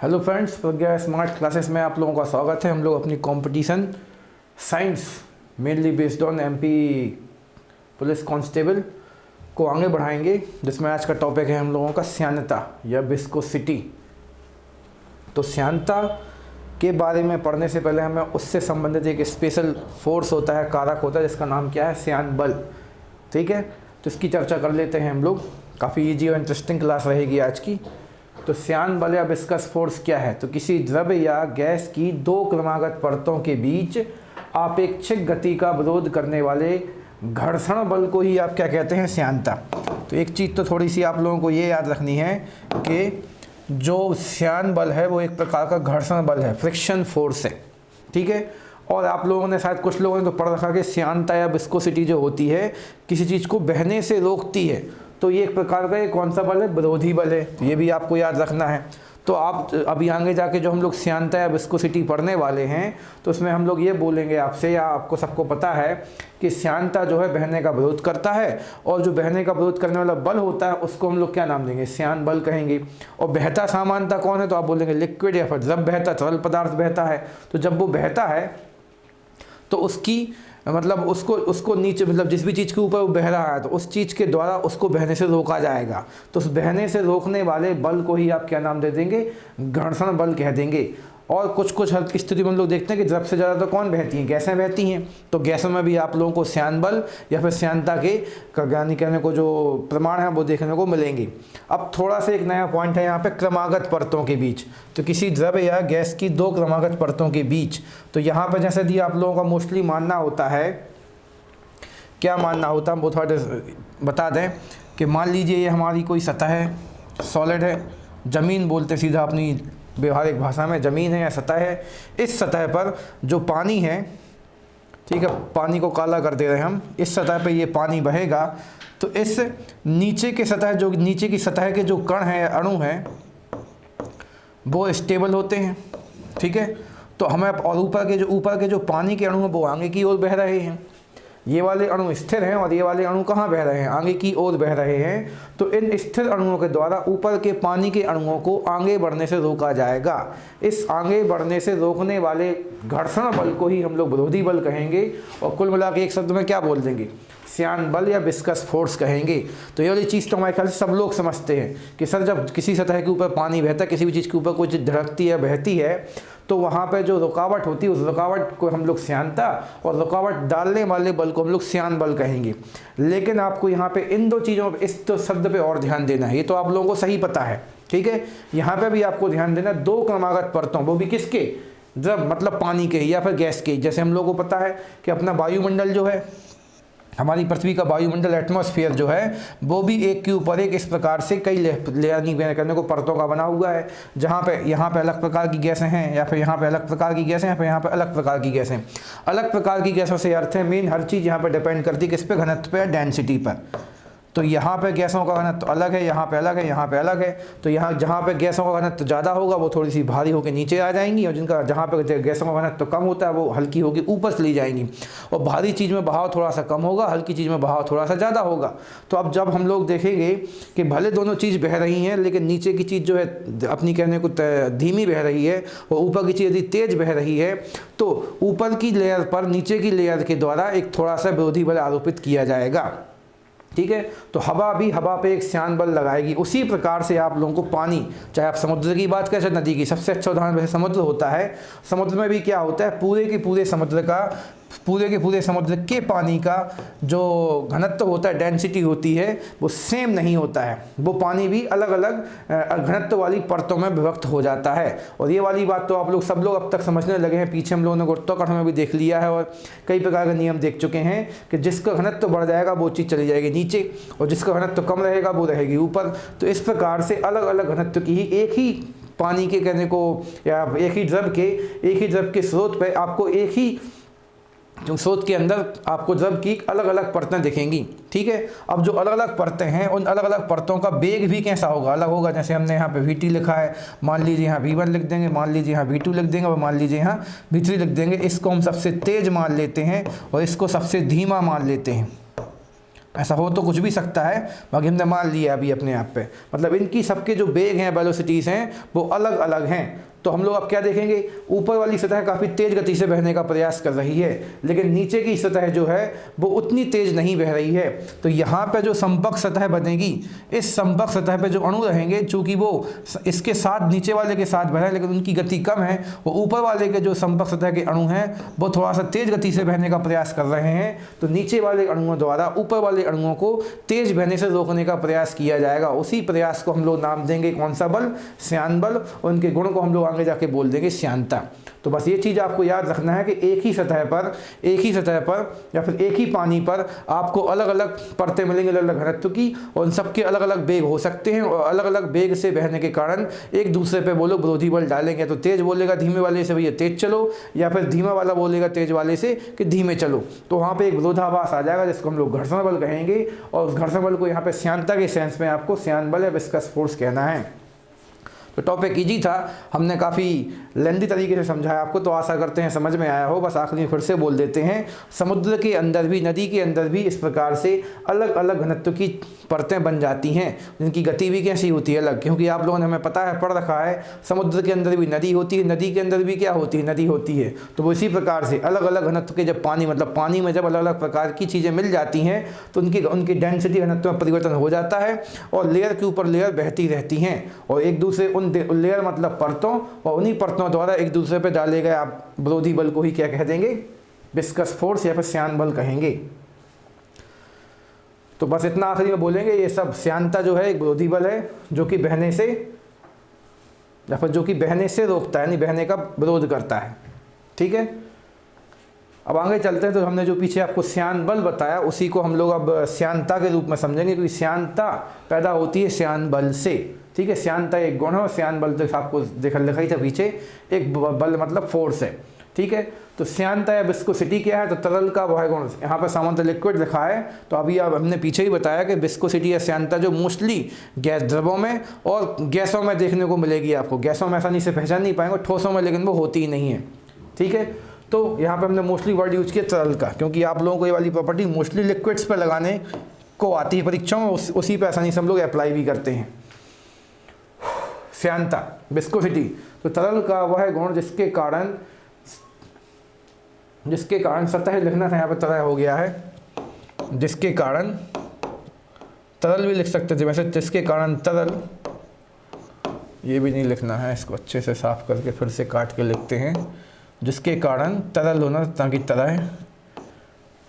Hello friends, प्रज्ञा smart classes में आप लोगों का स्वागत है। हम लोग अपनी competition science mainly based on MP police constable को आगे बढ़ाएंगे, जिसमें आज का टॉपिक है हम लोगों का श्यानता या विस्कोसिटी। तो श्यानता के बारे में पढ़ने से पहले हमें उससे संबंधित एक स्पेशल फोर्स होता है, कारक होता है, जिसका नाम क्या है, श्यान बल। ठीक है, तो इसकी चर्चा कर लेते हैं हम लोग। काफ़ी ईजी और इंटरेस्टिंग क्लास रहेगी आज की। तो श्यान बल या विस्कस फोर्स क्या है? तो किसी द्रव्य या गैस की दो क्रमागत परतों के बीच आपेक्षिक गति का विरोध करने वाले घर्षण बल को ही आप क्या कहते हैं, श्यानता। तो एक चीज़ तो थोड़ी सी आप लोगों को ये याद रखनी है कि जो श्यान बल है वो एक प्रकार का घर्षण बल है, फ्रिक्शन फोर्स है। ठीक है, और आप लोगों ने शायद कुछ लोगों ने तो पढ़ रखा कि श्यानता या विस्कोसिटी जो होती है किसी चीज़ को बहने से रोकती है। तो ये एक प्रकार का ये कौन सा बल है, विरोधी बल है। तो ये भी आपको याद रखना है। तो आप अभी आगे जाके जो हम लोग श्यानता या विस्कोसिटी पढ़ने वाले हैं, तो उसमें हम लोग ये बोलेंगे आपसे, या आपको सबको पता है कि श्यानता जो है बहने का विरोध करता है, और जो बहने का विरोध करने वाला बल होता है उसको हम लोग क्या नाम देंगे, श्यान बल कहेंगे। और बहता सामान्यता कौन है, तो आप बोलेंगे लिक्विड या फिर द्रव बहता, तरल पदार्थ बहता है। तो जब वो बहता है तो उसकी मतलब उसको नीचे, मतलब जिस भी चीज़ के ऊपर वो बह रहा है तो उस चीज़ के द्वारा उसको बहने से रोका जाएगा। तो उस बहने से रोकने वाले बल को ही आप क्या नाम दे देंगे, घर्षण बल कह देंगे। और कुछ हद की स्थिति में हम लोग देखते हैं कि द्रव से ज़्यादा तो कौन बहती हैं, गैसें बहती हैं। तो गैसों में भी आप लोगों को श्यान बल या फिर श्यानता के यानी कहने को जो प्रमाण है वो देखने को मिलेंगे। अब थोड़ा सा एक नया पॉइंट है यहाँ पे, क्रमागत परतों के बीच। तो किसी द्रव या गैस की दो क्रमागत परतों के बीच, तो यहाँ पर जैसे दिया आप लोगों का मोस्टली मानना होता है, क्या मानना होता है वो थोड़ा बता दें कि मान लीजिए ये हमारी कोई सतह है, सॉलिड है, ज़मीन बोलते हैं सीधा अपनी व्यवहारिक भाषा में, ज़मीन है या सतह है। इस सतह पर जो पानी है, ठीक है, पानी को काला कर दे रहे हैं हम, इस सतह पे ये पानी बहेगा। तो इस नीचे के सतह, जो नीचे की सतह के जो कण हैं, अणु हैं, वो स्टेबल होते हैं। ठीक है, तो हमें, और ऊपर के जो पानी के अणु हैं वो आगे की ओर बह रहे हैं। ये वाले अणु स्थिर हैं और ये वाले अणु कहाँ बह रहे हैं, आगे की ओर बह रहे हैं। तो इन स्थिर अणुओं के द्वारा ऊपर के पानी के अणुओं को आगे बढ़ने से रोका जाएगा। इस आगे बढ़ने से रोकने वाले घर्षण बल को ही हम लोग विरोधी बल कहेंगे। और कुल मिला के एक शब्द में क्या बोल देंगे, श्यान बल या विस्कस फोर्स कहेंगे। तो ये वाली चीज़ तो हमारे ख्याल से सब लोग समझते हैं कि सर जब किसी सतह के ऊपर पानी बहता है, किसी भी चीज़ के ऊपर कोई चीज़ धड़कती है, बहती है, तो वहाँ पे जो रुकावट होती है उस रुकावट को हम लोग श्यानता, और रुकावट डालने वाले बल को हम लोग श्यान बल कहेंगे। लेकिन आपको यहाँ पे इन दो चीज़ों पे, इस तो शब्द पे और ध्यान देना है। ये तो आप लोगों को सही पता है, ठीक है। यहाँ पे भी आपको ध्यान देना, दो क्रमागत परतों, वो भी किसके, द्रव मतलब पानी के या फिर गैस के। जैसे हम लोगों को पता है कि अपना वायुमंडल जो है, हमारी पृथ्वी का वायुमंडल, एटमॉस्फेयर जो है, वो भी एक के ऊपर एक इस प्रकार से कई लेयरिंग करने को परतों का बना हुआ है। जहाँ पे यहाँ पे अलग प्रकार की गैसें हैं, या फिर यहाँ पे अलग प्रकार की गैसें, या फिर यहाँ पे अलग प्रकार की गैसें। अलग प्रकार की गैसों से अर्थ है, मेन हर चीज़ यहाँ पे डिपेंड करती है किस पे, घनत्व पे, डेंसिटी पर। तो यहाँ पे गैसों का घनत्व अलग है, यहाँ पे अलग है, यहाँ पे अलग है। तो यहाँ जहाँ पे गैसों का घनत्व ज़्यादा होगा वो थोड़ी सी भारी होकर नीचे आ जाएंगी, और जिनका जहाँ पे गैसों का घनत्व कम होता है वो हल्की होकर ऊपर चली जाएंगी। और भारी चीज़ में बहाव थोड़ा सा कम होगा, हल्की चीज़ में बहाव थोड़ा सा ज़्यादा होगा। तो अब जब हम लोग देखेंगे कि भले दोनों चीज़ बह रही हैं, लेकिन नीचे की चीज़ जो है अपनी कहने को धीमी बह रही है, और ऊपर की चीज़ यदि तेज़ बह रही है, तो ऊपर की लेयर पर नीचे की लेयर के द्वारा एक थोड़ा सा विरोधी बल आरोपित किया जाएगा। ठीक है, तो हवा भी हवा पे एक श्यान बल लगाएगी। उसी प्रकार से आप लोगों को पानी, चाहे आप समुद्र की बात करें, चाहे नदी की, सबसे अच्छा उदाहरण वैसे समुद्र होता है। समुद्र में भी क्या होता है, पूरे के पूरे समुद्र के पानी का जो घनत्व होता है, डेंसिटी होती है, वो सेम नहीं होता है। वो पानी भी अलग अलग घनत्व वाली परतों में विभक्त हो जाता है। और ये वाली बात तो आप लोग सब लोग अब तक समझने लगे हैं। पीछे हम लोगों ने गुरुत्वाकर्षण में भी देख लिया है, और कई प्रकार के नियम देख चुके हैं कि जिसका घनत्व बढ़ जाएगा वो चीज़ चली जाएगी नीचे, और जिसका घनत्व कम रहेगा वो रहेगी ऊपर। तो इस प्रकार से अलग अलग घनत्व की ही एक ही पानी के कहने को, या एक ही द्रव के स्रोत पर आपको एक ही जो स्रोत के अंदर आपको द्रव की अलग अलग परतें दिखेंगी। ठीक है, अब जो अलग अलग परतें हैं, उन अलग अलग परतों का वेग भी कैसा होगा, अलग होगा। जैसे हमने यहाँ पे VT लिखा है, मान लीजिए यहाँ V1 लिख देंगे, मान लीजिए यहाँ V2 लिख देंगे, और मान लीजिए यहाँ V3 लिख देंगे। इसको हम सबसे तेज मान लेते हैं और इसको सबसे धीमा मान लेते हैं। ऐसा हो तो कुछ भी सकता है, बाकी हमने मान लिया अभी अपने आप पे। मतलब इनकी सबके जो वेग हैं, वेलोसिटीज़ हैं, वो अलग अलग हैं। तो हम लोग अब क्या देखेंगे, ऊपर वाली सतह काफ़ी तेज़ गति से बहने का प्रयास कर रही है, लेकिन नीचे की सतह जो है वो उतनी तेज़ नहीं बह रही है। तो यहाँ पे जो संपर्क सतह बनेगी, इस संपर्क सतह पे जो अणु रहेंगे, चूँकि वो इसके साथ नीचे वाले के साथ बह रहे हैं लेकिन उनकी गति कम है, वो ऊपर वाले के जो संपर्क सतह के अणु हैं वो थोड़ा सा तेज़ गति से बहने का प्रयास कर रहे हैं। तो नीचे वाले अणुओं द्वारा ऊपर वाले अणुओं को तेज़ बहने से रोकने का प्रयास किया जाएगा। उसी प्रयास को हम लोग नाम देंगे कौन सा बल, श्यान बल, और उनके गुण को हम लोग आगे जाके बोल देंगे श्यानता। तो बस ये चीज़ आपको याद रखना है कि एक ही सतह पर या फिर एक ही पानी पर आपको अलग अलग परतें मिलेंगी, अलग अलग घनत्व की, और उन सबके अलग अलग वेग हो सकते हैं, और अलग अलग वेग से बहने के कारण एक दूसरे पे वो लोग विरोधी बल डालेंगे। तो तेज़ बोलेगा धीमे वाले से भैया तेज़ चलो, या फिर धीमा वाला बोलेगा तेज़ वाले से कि धीमे चलो। तो वहाँ पर एक विरोधाभास आ जाएगा जिसको हम लोग घर्षण बल कहेंगे, और उस घर्षण बल को यहाँ पर श्यानता के सेंस में आपको श्यान बल या विस्कस फोर्स कहना है। तो टॉपिक इजी था, हमने काफ़ी लेंदी तरीके से समझाया आपको, तो आशा करते हैं समझ में आया हो। बस आखिरी में फिर से बोल देते हैं, समुद्र के अंदर भी, नदी के अंदर भी इस प्रकार से अलग अलग घनत्व की परतें बन जाती हैं, जिनकी गति भी कैसी होती है अलग, क्योंकि आप लोगों ने हमें पता है, पढ़ रखा है, समुद्र के अंदर भी नदी होती है, नदी के अंदर भी क्या होती है, नदी होती है। तो वो इसी प्रकार से अलग अलग घनत्व के जब पानी, मतलब पानी में जब अलग अलग प्रकार की चीज़ें मिल जाती हैं तो उनकी डेंसिटी घनत्व में परिवर्तन हो जाता है, और लेयर के ऊपर लेयर बहती रहती हैं, और एक दूसरे उन लेयर मतलब परतों, और उन्हीं परतों द्वारा एक दूसरे पे डाले गए आप विरोधी बल को ही क्या कह देंगे, विस्कस फोर्स या फिर श्यान बल कहेंगे। तो बस इतना आखिरी में बोलेंगे, ये सब श्यानता जो है एक विरोधी बल है जो कि बहने से या फिर जो कि बहने से रोकता है, यानी बहने का विरोध करता है। ठीक है, अब आगे चलते हैं। तो हमने जो पीछे आपको श्यान बल बताया उसी को हम लोग अब श्यानता के रूप में समझेंगे, क्योंकि श्यानता पैदा होती है श्यान बल से। ठीक है, श्यानता एक गुण है और श्यान बल तो आपको लिखा ही था पीछे, एक बल मतलब फोर्स है। ठीक है, तो श्यानता या विस्कोसिटी क्या है, तो तरल का वह गुण, यहाँ पर सामान्यतः लिक्विड लिखा है, तो अभी अब हमने पीछे ही बताया कि विस्कोसिटी या श्यानता जो मोस्टली गैस द्रवों में और गैसों में देखने को मिलेगी आपको। गैसों में आसानी से पहचान नहीं पाएंगे, ठोसों में लेकिन वो होती ही नहीं है। ठीक है, तो यहाँ पे हमने मोस्टली वर्ड यूज किया तरल का, क्योंकि आप लोगों को ये वाली प्रॉपर्टी मोस्टली लिक्विड्स पर लगाने को आती है परीक्षाओं में, उसी पर आसानी से हम लोग अप्लाई भी करते हैं। श्यानता, विस्कोसिटी, तो तरल का वह गुण जिसके कारण सतह लिखना था, यहाँ पर तरह हो गया है, जिसके कारण तरल भी लिख सकते थे वैसे, जिसके कारण तरल, ये भी नहीं लिखना है, इसको अच्छे से साफ करके फिर से काट के लिखते हैं, जिसके कारण तरल होना, ताकि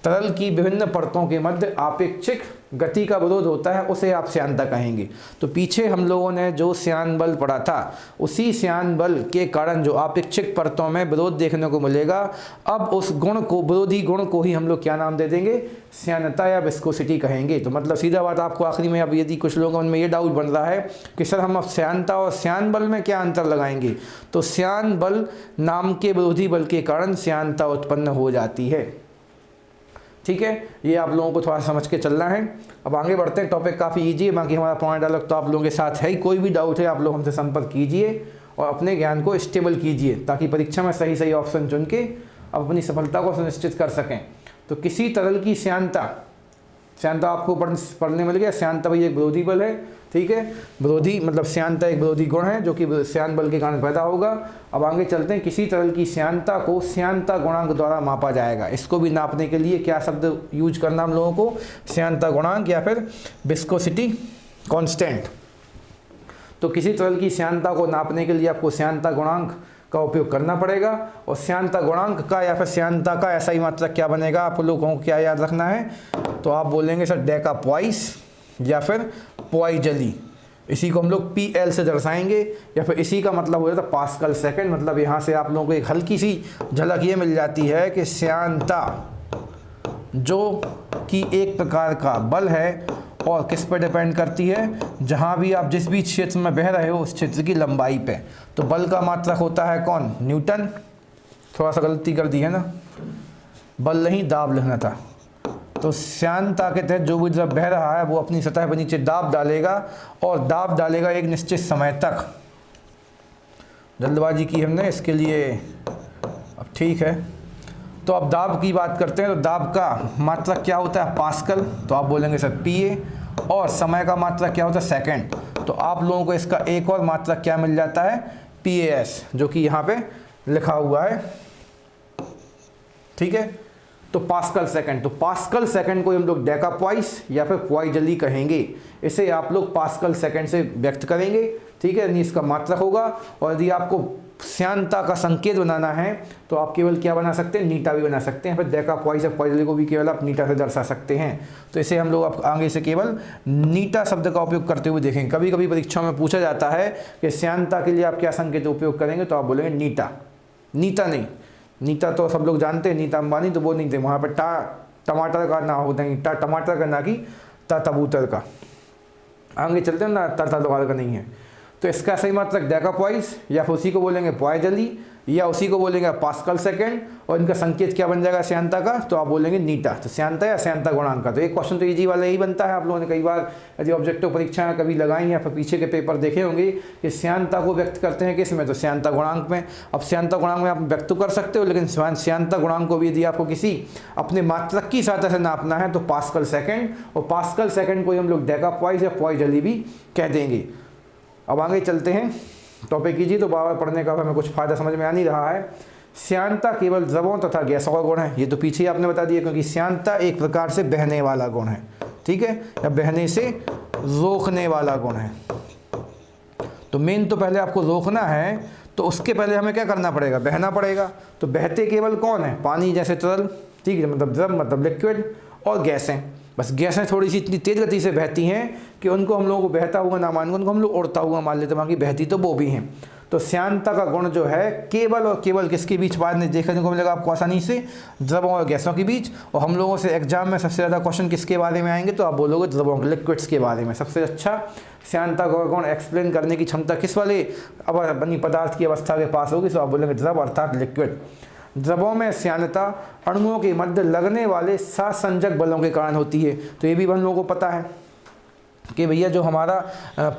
तरल की विभिन्न परतों के मध्य आपेक्षिक गति का विरोध होता है, उसे आप श्यानता कहेंगे। तो पीछे हम लोगों ने जो श्यान बल पढ़ा था, उसी श्यान बल के कारण जो आपेक्षिक परतों में विरोध देखने को मिलेगा, अब उस गुण को, विरोधी गुण को ही हम लोग क्या नाम दे देंगे, श्यानता या विस्कोसिटी कहेंगे। तो मतलब सीधा बात आपको आखिरी में, अब यदि कुछ लोगों में ये डाउट बन रहा है कि सर हम अब श्यानता और श्यान बल में क्या अंतर लगाएंगे, तो श्यान बल नाम के विरोधी बल के कारण श्यानता उत्पन्न हो जाती है। ठीक है, ये आप लोगों को थोड़ा समझ के चलना है। अब आगे बढ़ते हैं, टॉपिक काफ़ी ईजी है, बाकी हमारा पॉइंट अलग तो आप लोगों के साथ है ही। कोई भी डाउट है आप लोग हमसे संपर्क कीजिए और अपने ज्ञान को स्टेबल कीजिए, ताकि परीक्षा में सही सही ऑप्शन चुन के आप अपनी सफलता को सुनिश्चित कर सकें। तो किसी तरल की श्यानता आपको पढ़ने मिल गया, श्यानता भाई एक विरोधी बल है। ठीक है, विरोधी मतलब श्यानता एक विरोधी गुण है जो कि श्यान बल के कारण पैदा होगा। अब आगे चलते हैं, किसी तरल की श्यानता को श्यानता गुणांक द्वारा मापा जाएगा। इसको भी नापने के लिए क्या शब्द यूज करना हम लोगों को, श्यानता गुणांक या फिर विस्कोसिटी कांस्टेंट। तो किसी तरल की श्यानता को नापने के लिए आपको श्यानता गुणांक का उपयोग करना पड़ेगा, और श्यानता गुणांक का या फिर श्यानता का ऐसा ही मात्रक क्या बनेगा, आप लोगों को क्या याद रखना है, तो आप बोलेंगे सर डेका पॉइस या फिर पॉइजली। इसी को हम लोग PL से दर्शाएंगे, या फिर इसी का मतलब हो जाता है पास्कल सेकंड। मतलब यहाँ से आप लोगों को एक हल्की सी झलक ये मिल जाती है कि श्यानता जो कि एक प्रकार का बल है और किस पर डिपेंड करती है, जहाँ भी आप जिस भी क्षेत्र में बह रहे हो उस क्षेत्र की लंबाई पे। तो बल का मात्रक होता है कौन, न्यूटन। थोड़ा सा गलती कर दी है ना, बल नहीं दाब लिखना था। तो श्यानता के तहत जो भी जब बह रहा है वो अपनी सतह पर नीचे दाब डालेगा, और दाब डालेगा एक निश्चित समय तक। जल्दबाजी की हमने इसके लिए, अब ठीक है, तो अब दाब की बात करते हैं, तो दाब का मात्रक क्या होता है पास्कल, तो आप बोलेंगे सर PA, और समय का मात्रक क्या होता है सेकंड, तो आप लोगों को इसका एक और मात्रक क्या मिल जाता है PAS, जो कि यहाँ पे लिखा हुआ है, ठीक है। तो पास्कल सेकंड, तो पास्कल सेकंड को हम लोग डेकापॉइस या फिर पॉइजली कहेंगे, इसे आप लोग पास्कल सेकंड से व्यक्त करेंगे, ठीक है, यानी इसका मात्रक होगा। और यदि आपको श्यानता का संकेत बनाना है तो आप केवल क्या बना सकते हैं, नीटा भी बना सकते हैं, फिर डेकापॉइस या पॉइजली को भी केवल आप नीटा से दर्शा सकते हैं। तो इसे हम लोग अब आगे से केवल नीटा शब्द का उपयोग करते हुए देखेंगे। कभी कभी परीक्षा में पूछा जाता है कि श्यानता के लिए आप क्या संकेत उपयोग करेंगे, तो आप बोलेंगे नीटा, नीता नहीं, नीता तो सब लोग जानते हैं, नीता अंबानी तो वो नहीं थे, वहाँ पर टमाटर का ना होता है, टमाटर का ना कि तबूतर का। आगे चलते हैं ना, तलवार का नहीं है। तो इसका सही मात्रक डेकापॉइस या फिर उसी को बोलेंगे पॉइजली या उसी को बोलेंगे पास्कल सेकंड, और इनका संकेत क्या बन जाएगा श्यानता का, तो आप बोलेंगे नीटा। तो श्यानता या श्यानता गुणांक का, तो एक क्वेश्चन तो इजी वाला ही बनता है। आप लोगों ने कई बार यदि ऑब्जेक्टिव परीक्षा में कभी लगाई या फिर पीछे के पेपर देखे होंगे कि श्यानता को व्यक्त करते हैं किस में, तो श्यानता गुणांक में। अब श्यानता गुणांक में आप व्यक्त तो कर सकते हो, लेकिन श्यानता गुणांक को भी यदि आपको किसी अपने मात्रक की सहायता से नापना है तो पास्कल सेकंड, और पास्कल सेकंड को हम लोग डेकापॉइस या पॉइजली भी कह देंगे। अब आगे चलते हैं, टॉपिक कीजिए, तो बार बार पढ़ने का हमें कुछ फ़ायदा समझ में आ नहीं रहा है। श्यानता केवल द्रवों तथा गैसों का गुण है, ये तो पीछे ही आपने बता दिया, क्योंकि श्यानता एक प्रकार से बहने वाला गुण है, ठीक है, या बहने से रोकने वाला गुण है। तो मेन तो पहले आपको रोकना है, तो उसके पहले हमें क्या करना पड़ेगा, बहना पड़ेगा। तो बहते केवल कौन है, पानी जैसे तरल, ठीक है, मतलब द्रव मतलब लिक्विड, और गैसें। बस गैसें थोड़ी सी इतनी तेज़ गति से बहती हैं कि उनको हम लोगों को बहता हुआ ना मान, उनको हम लोग उड़ता हुआ मान लेते हैं, बाकी बहती तो वो भी हैं। तो श्यानता का गुण जो है केवल और केवल किसके बीच बाद में देखने को मिलेगा आपको आसानी से, द्रवों और गैसों के बीच। और हम लोगों से एग्जाम में सबसे ज़्यादा क्वेश्चन किसके बारे में आएंगे, तो आप बोलोगे द्रवों के, लिक्विड्स के बारे में। सबसे अच्छा श्यानता का गुण एक्सप्लेन करने की क्षमता किस वाले अब बनी पदार्थ की अवस्था के पास होगी, तो आप बोलेंगे द्रव अर्थात लिक्विड। द्रवों में श्यानता अणुओं के मध्य लगने वाले सहसंजक बलों के कारण होती है। तो ये भी हम लोगों को पता है कि भैया जो हमारा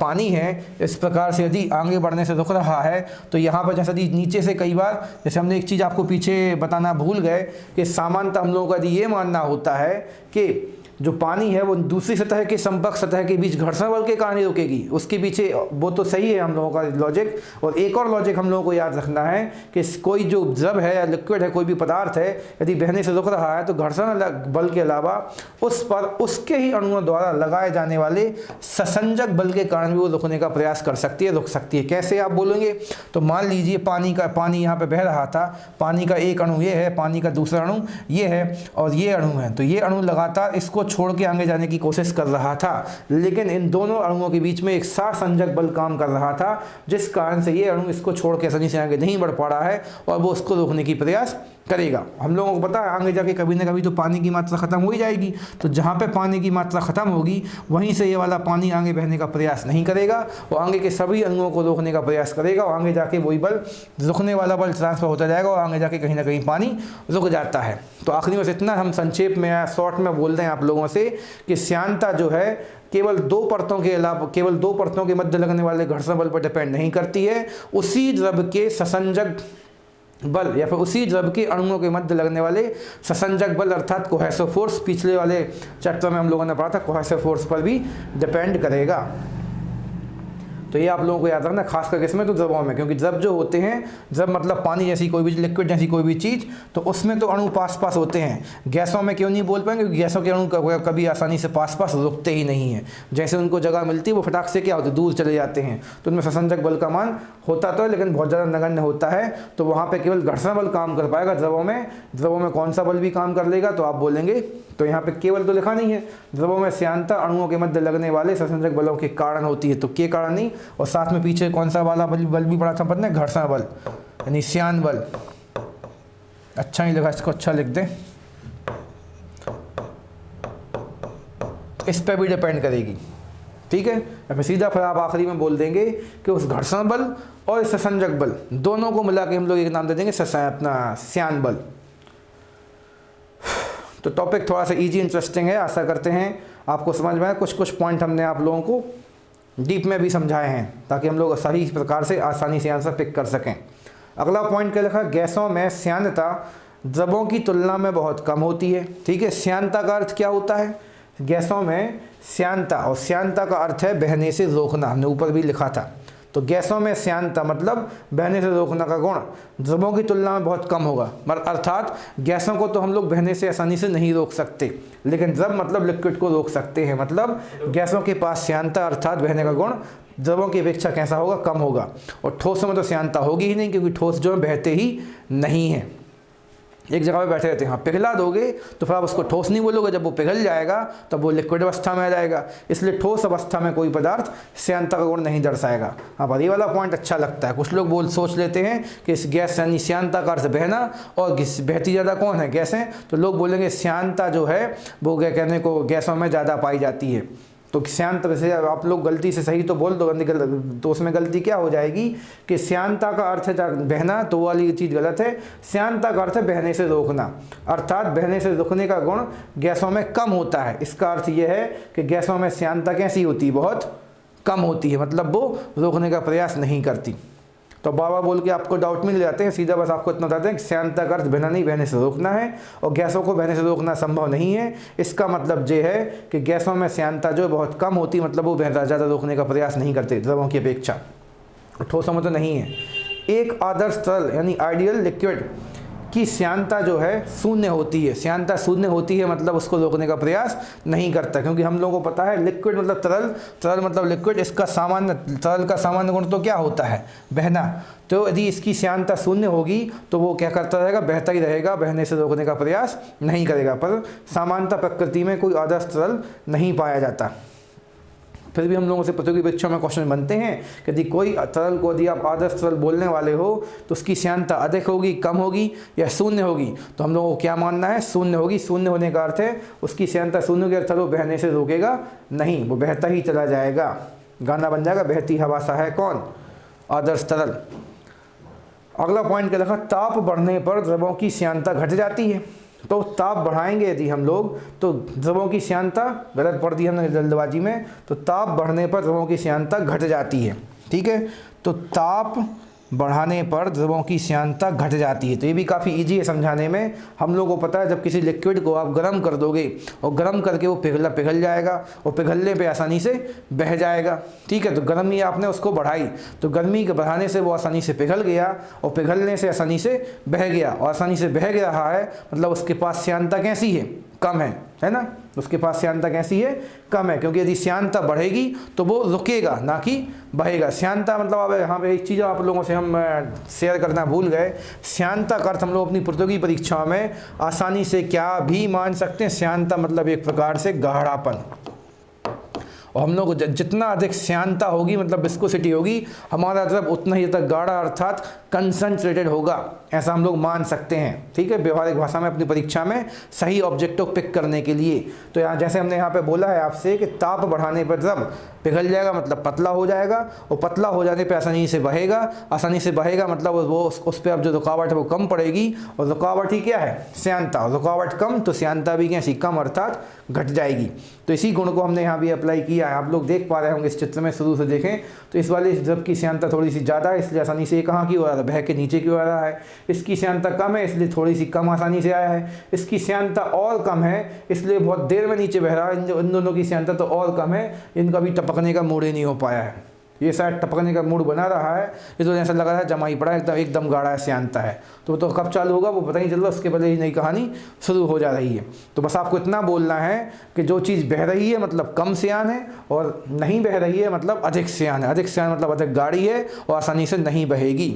पानी है इस प्रकार से यदि आगे बढ़ने से रुक रहा है, तो यहाँ पर जैसे नीचे से कई बार, जैसे हमने एक चीज़ आपको पीछे बताना भूल गए कि सामान्यतः हम लोगों का यदि ये मानना होता है कि जो पानी है वो दूसरी सतह के संपर्क सतह के बीच घर्षण बल के कारण ही रुकेगी, उसके पीछे वो तो सही है हम लोगों का लॉजिक। और एक और लॉजिक हम लोगों को याद रखना है कि कोई जो द्रव है या लिक्विड है, कोई भी पदार्थ है, यदि बहने से रुक रहा है तो घर्षण बल के अलावा उस पर उसके ही अणुओं द्वारा लगाए जाने वाले ससंजक बल के कारण भी वो रुकने का प्रयास कर सकती है, रुक सकती है। कैसे आप बोलेंगे, तो मान लीजिए पानी यहाँ पर बह रहा था, पानी का एक अणु ये है, पानी का दूसरा अणु ये है, और ये अणु है। तो ये अणु लगातार इसको छोड़ के आगे जाने की कोशिश कर रहा था, लेकिन इन दोनों अणुओं के बीच में एक सहसंजक बल काम कर रहा था, जिस कारण से ये अणु इसको छोड़ के आसानी से आगे नहीं बढ़ पा रहा है और वो उसको रोकने की प्रयास करेगा। हम लोगों को पता है आगे जाके कभी ना कभी तो पानी की मात्रा खत्म हो ही जाएगी, तो जहाँ पे पानी की मात्रा खत्म होगी वहीं से ये वाला पानी आगे बहने का प्रयास नहीं करेगा, वो आगे के सभी अणुओं को रोकने का प्रयास करेगा, और आगे जाके वही बल, रुकने वाला बल ट्रांसफर होता जाएगा और आगे जाके कहीं ना कहीं पानी रुक जाता है। तो आखिरी में इतना हम संक्षेप में या शॉर्ट में बोल दें आप लोगों से कि श्यानता जो है केवल दो परतों के अलावा, केवल दो परतों के मध्य लगने वाले घर्षण बल पर डिपेंड नहीं करती है, उसी द्रव के ससंजक बल या फिर उसी द्रव के अणुओं के मध्य लगने वाले ससंजक बल अर्थात कोहेसिव फोर्स, पिछले वाले चैप्टर में हम लोगों ने पढ़ा था, कोहेसिव फोर्स पर भी डिपेंड करेगा। तो ये आप लोगों को याद रखना, खास करके इसमें तो द्रवों में, क्योंकि द्रव जो होते हैं, द्रव मतलब पानी जैसी कोई भी लिक्विड जैसी कोई भी चीज़, तो उसमें तो अणु पास पास होते हैं। गैसों में क्यों नहीं बोल पाएंगे, क्योंकि गैसों के अणु कभी आसानी से पास पास रुकते ही नहीं हैं, जैसे उनको जगह मिलती है वो फटाक से क्या होते दूर चले जाते हैं। तो उनमें ससंजक बल का मान होता तो है लेकिन बहुत ज़्यादा नगण्य होता है, तो वहाँ पर केवल घर्षण बल काम कर पाएगा। द्रवों में कौन सा बल भी काम कर लेगा, तो आप बोलेंगे, तो यहाँ पे केवल तो लिखा नहीं है, द्रवों में श्यानता अणुओं के मध्य लगने वाले ससंजक बलों के कारण होती है, तो के कारण नहीं। और साथ में पीछे कौन सा वाला बल भी पढ़ा था पता है, घर्षण बल यानी श्यान बल। अच्छा नहीं लगा, इसको अच्छा लिख दें, इस पर भी डिपेंड करेगी, ठीक है। या फिर सीधा फिर आप आखिरी में बोल देंगे कि उस घर्षण बल और ससंजक बल दोनों को मिला के हम लोग एक नाम दे देंगे अपना श्यान बल। तो टॉपिक थोड़ा सा इजी इंटरेस्टिंग है, आशा करते हैं आपको समझ में आए। कुछ पॉइंट हमने आप लोगों को डीप में भी समझाए हैं ताकि हम लोग सही प्रकार से आसानी से आंसर पिक कर सकें। अगला पॉइंट क्या लिखा, गैसों में श्यानता द्रवों की तुलना में बहुत कम होती है। ठीक है, श्यानता का अर्थ क्या होता है? गैसों में श्यानता, और श्यानता का अर्थ है बहने से रोकना, हमने ऊपर भी लिखा था। तो गैसों में श्यानता मतलब बहने से रोकना का गुण द्रवों की तुलना में बहुत कम होगा। अर्थात गैसों को तो हम लोग बहने से आसानी से नहीं रोक सकते, लेकिन द्रव मतलब लिक्विड को रोक सकते हैं। मतलब गैसों के पास श्यानता अर्थात बहने का गुण द्रवों की अपेक्षा कैसा होगा? कम होगा। और ठोसों में तो श्यानता होगी ही नहीं, क्योंकि ठोस जो है बहते ही नहीं है, एक जगह पे बैठे रहते हैं। हाँ, पिघला दोगे तो फिर आप उसको ठोस नहीं बोलोगे, जब वो पिघल जाएगा तब वो लिक्विड अवस्था में आ जाएगा। इसलिए ठोस अवस्था में कोई पदार्थ श्यानता का गुण नहीं दर्शाएगा। हाँ, पर ये वाला पॉइंट अच्छा लगता है। कुछ लोग सोच लेते हैं कि इस गैस यानी श्यानता का अर्थ बहना, और बहती ज़्यादा कौन है? गैसें। तो लोग बोलेंगे श्यानता जो है वो कहने को गैसों में ज़्यादा पाई जाती है। तो श्यानता, वैसे आप लोग गलती से सही तो बोल दो, तो उसमें गलती क्या हो जाएगी कि श्यानता का अर्थ है बहना, तो वो वाली चीज़ गलत है। श्यानता का अर्थ है बहने से रोकना, अर्थात बहने से रोकने का गुण गैसों में कम होता है। इसका अर्थ ये है कि गैसों में श्यानता कैसी होती है? बहुत कम होती है, मतलब वो रोकने का प्रयास नहीं करती। तो बार बार बोल के आपको डाउट में ले जाते हैं, सीधा बस आपको इतना बताते हैं कि श्यानता का अर्थ बहना नहीं, बहने से रोकना है, और गैसों को बहने से रोकना संभव नहीं है। इसका मतलब ये है कि गैसों में श्यानता जो बहुत कम होती, मतलब वो ज़्यादा रोकने का प्रयास नहीं करते द्रवों की अपेक्षा। ठोसों में तो नहीं है। एक आदर्श तरल यानी आइडियल लिक्विड की श्यानता जो है शून्य होती है। श्यानता शून्य होती है मतलब उसको रोकने का प्रयास नहीं करता, क्योंकि हम लोगों को पता है लिक्विड मतलब तरल, तरल मतलब लिक्विड। इसका सामान्य, तरल का सामान्य गुण तो क्या होता है? बहना। तो यदि इसकी श्यानता शून्य होगी तो वो क्या करता रहेगा? बहता ही रहेगा, बहने से रोकने का प्रयास नहीं करेगा। पर सामान्यतः प्रकृति में कोई आदर्श तरल नहीं पाया जाता। फिर भी हम लोगों से प्रतियोगी परीक्षा में क्वेश्चन बनते हैं कि यदि कोई तरल को यदि आप आदर्श तरल बोलने वाले हो तो उसकी श्यानता अधिक होगी, कम होगी या शून्य होगी? तो हम लोगों को क्या मानना है? शून्य होगी। शून्य होने का अर्थ है उसकी श्यानता शून्य के अर्थ वो बहने से रोकेगा नहीं, वो बहता ही चला जाएगा। गाना बन जाएगा, बहती हवा सा है कौन? आदर्श तरल। अगला पॉइंट क्या लिखा? ताप बढ़ने पर द्रवों की श्यानता घट जाती है। तो ताप बढ़ाएंगे यदि हम लोग तो द्रवों की श्यानता, गलत पढ़ दी हमने जल्दबाजी में, तो ताप बढ़ने पर द्रवों की श्यानता घट जाती है। ठीक है, तो ताप बढ़ाने पर द्रवों की श्यानता घट जाती है। तो ये भी काफ़ी इजी है समझाने में। हम लोगों को पता है जब किसी लिक्विड को आप गर्म कर दोगे और गर्म करके वो पिघल जाएगा, और पिघलने पे आसानी से बह जाएगा। ठीक है, तो गर्मी आपने उसको बढ़ाई, तो गर्मी के बढ़ाने से वो आसानी से पिघल गया, और पिघलने से आसानी से बह गया, और आसानी से बह रहा है मतलब उसके पास श्यानता कैसी है? कम है ना? उसके पास श्यानता कैसी है? कम है, क्योंकि यदि श्यानता बढ़ेगी तो वो रुकेगा ना कि बहेगा। श्यानता मतलब अब यहाँ पे एक चीज़ आप लोगों से हम शेयर करना भूल गए। श्यानता का अर्थ हम लोग अपनी प्रतियोगी परीक्षाओं में आसानी से क्या भी मान सकते हैं। श्यानता मतलब एक प्रकार से गाढ़ापन, और हम लोग को जितना अधिक श्यानता होगी मतलब विस्कोसिटी होगी, हमारा द्रव उतना ही तक गाढ़ा अर्थात कंसंट्रेटेड होगा, ऐसा हम लोग मान सकते हैं। ठीक है, व्यवहारिक भाषा में अपनी परीक्षा में सही ऑब्जेक्टिव पिक करने के लिए। तो यहाँ जैसे हमने यहाँ पे बोला है आपसे कि ताप बढ़ाने पर द्रव पिघल जाएगा मतलब पतला हो जाएगा, और पतला हो जाने पर आसानी से बहेगा। आसानी से बहेगा मतलब वो उस पर अब जो रुकावट है वो कम पड़ेगी, और रुकावट ही क्या है? श्यानता। रुकावट कम तो श्यानता भी कैसी? कम अर्थात घट जाएगी। तो इसी गुण को हमने यहाँ भी अप्लाई किया है। आप लोग देख पा रहे होंगे इस चित्र में, शुरू से देखें तो इस वाले द्रव की श्यानता थोड़ी सी ज़्यादा है, इसलिए आसानी से ये कहाँ की हो रहा है? बह के नीचे क्यों आ रहा है? इसकी श्यानता कम है इसलिए थोड़ी सी कम आसानी से आया है। इसकी श्यानता और कम है इसलिए बहुत देर में नीचे बह रहा है। इन दोनों की श्यानता तो और कम है, इनका भी टपकने का मूड ही नहीं हो पाया है। ये शायद टपकने का मूड बना रहा है, इस वजह से लग रहा है जमा ही पड़ा है, एकदम गाढ़ा श्यानता है। तो कब चालू होगा वो पता नहीं चल रहा, उसके पहले ही नई कहानी शुरू हो जा रही है। तो बस आपको इतना बोलना है कि जो चीज़ बह रही है मतलब कम श्यान है, और नहीं बह रही है मतलब अधिक श्यान है। अधिक श्यान मतलब अधिक गाढ़ी है और आसानी से नहीं बहेगी।